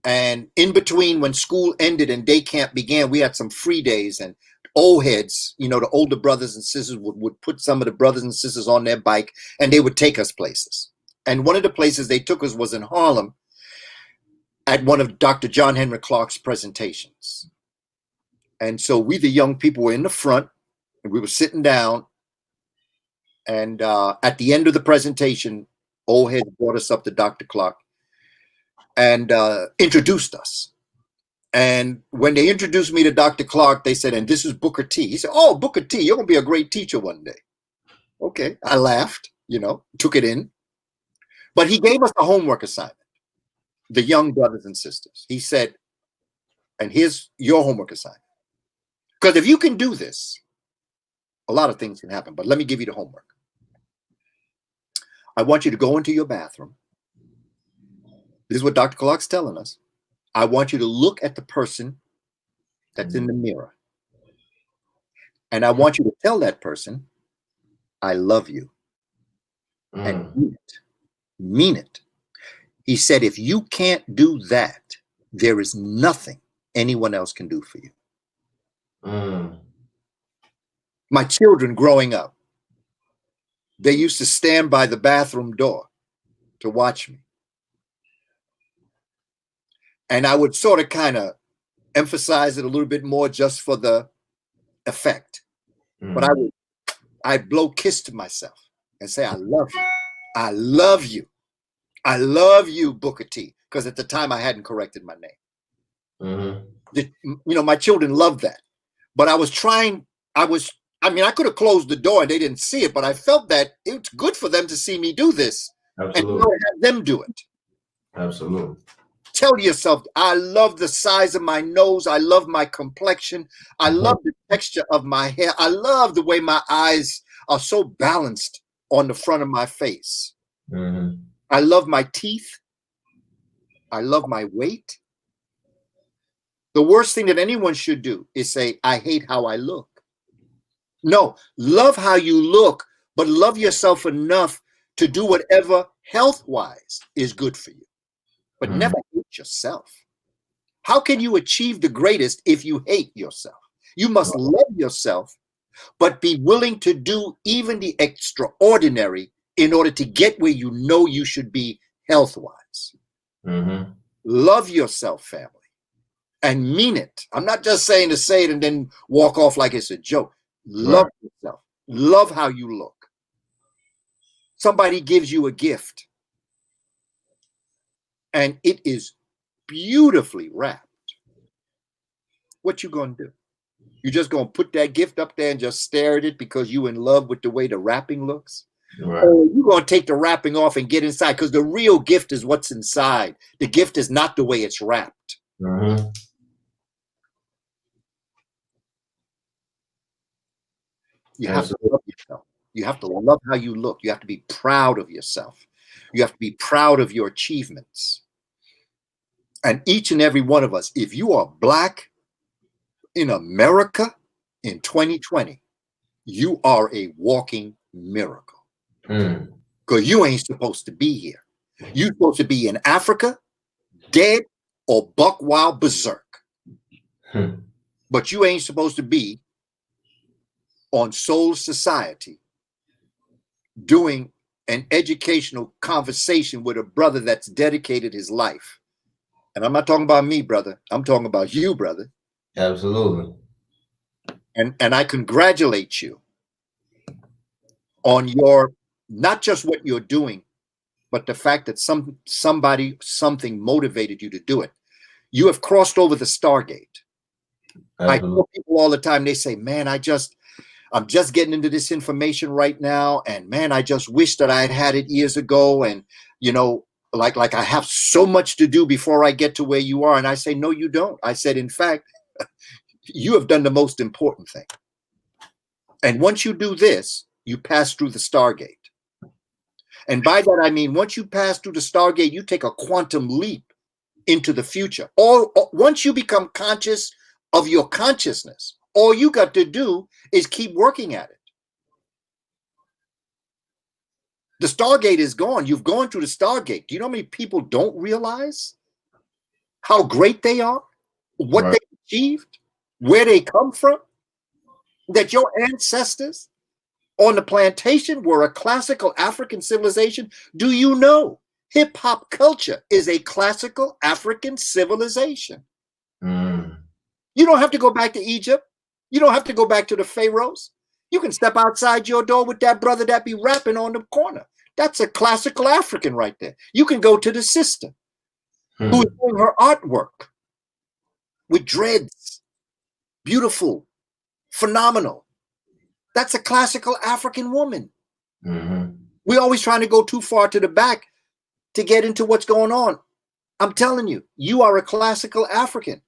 And in between when school ended and day camp began, we had some free days. And old heads, you know, the older brothers and sisters would put some of the brothers and sisters on their bike, and they would take us places. And one of the places they took us was in Harlem at one of Dr. John Henry Clark's presentations. And so we, the young people, were in the front, and we were sitting down. And at the end of the presentation, old heads brought us up to Dr. Clark and introduced us. And when they introduced me to Dr. Clark, they said, and this is Booker T. He said, oh, Booker T, you're going to be a great teacher one day. Okay. I laughed, you know, took it in. But he gave us a homework assignment, the young brothers and sisters. He said, and here's your homework assignment. Because if you can do this, a lot of things can happen. But let me give you the homework. I want you to go into your bathroom. This is what Dr. Clark's telling us. I want you to look at the person that's in the mirror. And I want you to tell that person, I love you. And mean it. Mean it. He said, if you can't do that, there is nothing anyone else can do for you. My children growing up, they used to stand by the bathroom door to watch me. And I would sort of kind of emphasize it a little bit more just for the effect. But I'd blow kiss to myself and say, I love you. I love you. I love you, Booker T. Because at the time I hadn't corrected my name. You know, my children loved that. But I could have closed the door and they didn't see it, but I felt that it's good for them to see me do this. Absolutely. And have them do it. Absolutely. Tell yourself, I love the size of my nose. I love my complexion. I love the texture of my hair. I love the way my eyes are so balanced on the front of my face. I love my teeth. I love my weight. The worst thing that anyone should do is say, I hate how I look. No, love how you look, but love yourself enough to do whatever health-wise is good for you. But never hate yourself. How can you achieve the greatest if you hate yourself? You must love yourself, but be willing to do even the extraordinary in order to get where you know you should be health-wise. Love yourself, family, and mean it. I'm not just saying to say it and then walk off like it's a joke. Love yourself. Love how you look. Somebody gives you a gift, and it is beautifully wrapped. What you gonna do? You just gonna put that gift up there and just stare at it because you in love with the way the wrapping looks? Or you gonna take the wrapping off and get inside? Because the real gift is what's inside. The gift is not the way it's wrapped. You have to love yourself. You have to love how you look. You have to be proud of yourself. You have to be proud of your achievements. And each and every one of us, if you are Black in America in 2020, you are a walking miracle. Because you ain't supposed to be here. You're supposed to be in Africa, dead or buck wild berserk. But you ain't supposed to be on Soul Society doing an educational conversation with a brother that's dedicated his life. And I'm not talking about me, brother. I'm talking about you, brother. Absolutely. And I congratulate you on your, not just what you're doing, but the fact that something motivated you to do it. You have crossed over the Stargate. Absolutely. I tell people all the time, they say, man, I'm just getting into this information right now. And man, I just wish that I had it years ago. And, you know, like I have so much to do before I get to where you are. And I say, no, you don't. I said, in fact, you have done the most important thing. And once you do this, you pass through the Stargate. And by that, I mean, once you pass through the Stargate, you take a quantum leap into the future. Or once you become conscious of your consciousness, all you got to do is keep working at it. The Stargate is gone. You've gone through the Stargate. Do you know how many people don't realize how great they are, what they achieved, where they come from? that your ancestors on the plantation were a classical African civilization? Do you know hip hop culture is a classical African civilization? Mm. You don't have to go back to Egypt. You don't have to go back to the pharaohs. You can step outside your door with that brother that be rapping on the corner. That's a classical African right there. You can go to the sister who is doing her artwork with dreads. Beautiful, phenomenal. That's a classical African woman. We're always trying to go too far to the back to get into what's going on. I'm telling you, you are a classical African.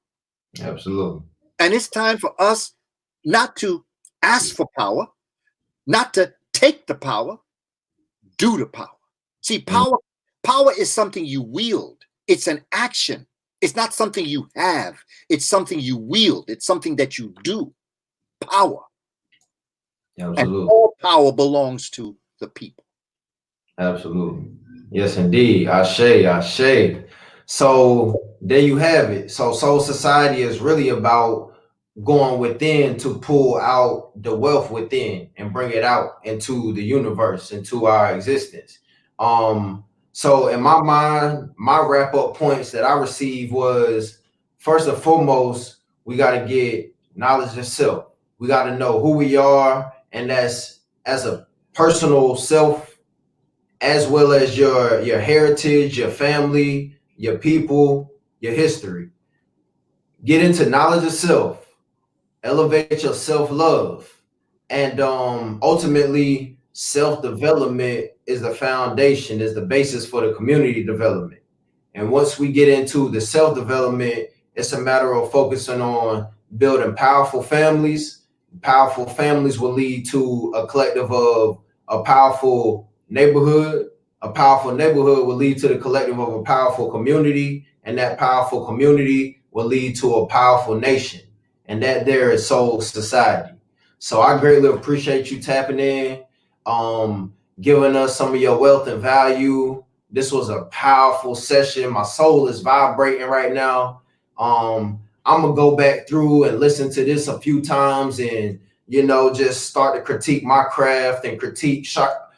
Absolutely. And it's time for us not to ask for power, not to take the power, do the power. See, power is something you wield. It's an action. It's not something you have. It's something you wield. It's something that you do. Power. Absolutely. And all power belongs to the people. Absolutely. Yes, indeed. Ashe, ashe. So there you have it. So Soul Society is really about going within to pull out the wealth within and bring it out into the universe, into our existence. So in my mind, my wrap up points that I received was, first and foremost, we got to get knowledge of self. We got to know who we are, and that's as a personal self, as well as your heritage, your family, your people, your history. Get into knowledge of self, elevate your self-love, and ultimately self-development is the foundation, is the basis for the community development. And once we get into the self-development, it's a matter of focusing on building powerful families. Powerful families will lead to a collective of a powerful neighborhood. A powerful neighborhood will lead to the collective of a powerful community, and that powerful community will lead to a powerful nation. And that there is Soul Society. So I greatly appreciate you tapping in, giving us some of your wealth and value. This was a powerful session. My soul is vibrating right now. I'm gonna go back through and listen to this a few times, and just start to critique my craft and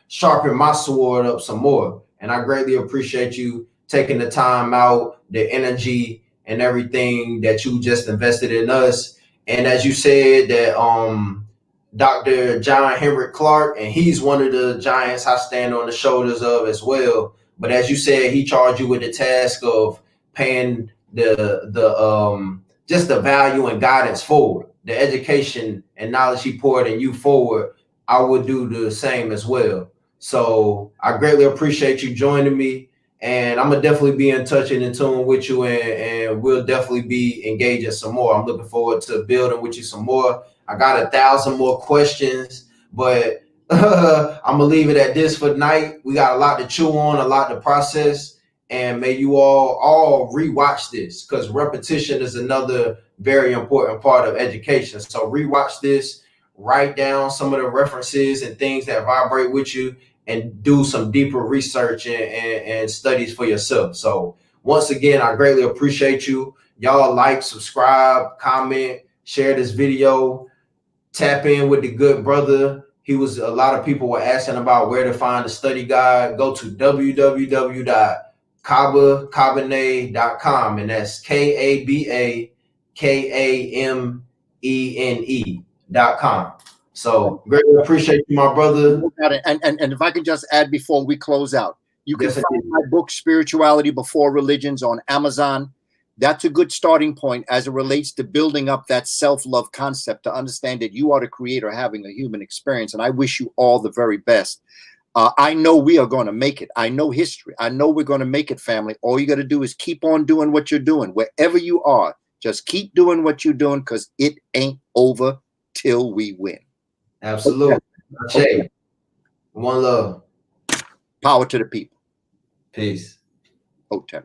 sharpen my sword up some more. And I greatly appreciate you taking the time out, the energy, and everything that you just invested in us. And as you said, that Dr. John Henrik Clark, and he's one of the giants I stand on the shoulders of as well. But as you said, he charged you with the task of paying the just the value and guidance forward, the education and knowledge he poured in you forward. I would do the same as well. So I greatly appreciate you joining me, and I'm gonna definitely be in touch and in tune with you, and we'll definitely be engaging some more. I'm looking forward to building with you some more. I got 1,000 more questions, but I'm gonna leave it at this for tonight. We got a lot to chew on, a lot to process, and may you all rewatch this, because repetition is another very important part of education. So rewatch this, write down some of the references and things that vibrate with you, and do some deeper research and studies for yourself. So once again, I greatly appreciate you. Y'all like, subscribe, comment, share this video, tap in with the good brother. A lot of people were asking about where to find the study guide. Go to www.kabamene.com, and that's KABAKAMENE.com. So greatly appreciate you, my brother. And if I could just add before we close out, you can find my book, Spirituality Before Religions, on Amazon. That's a good starting point as it relates to building up that self-love concept, to understand that you are the creator having a human experience. And I wish you all the very best. I know we are going to make it. I know history. I know we're going to make it, family. All you got to do is keep on doing what you're doing. Wherever you are, just keep doing what you're doing, because it ain't over till we win. Absolutely. Okay. One love. Power to the people. Peace. Hotel.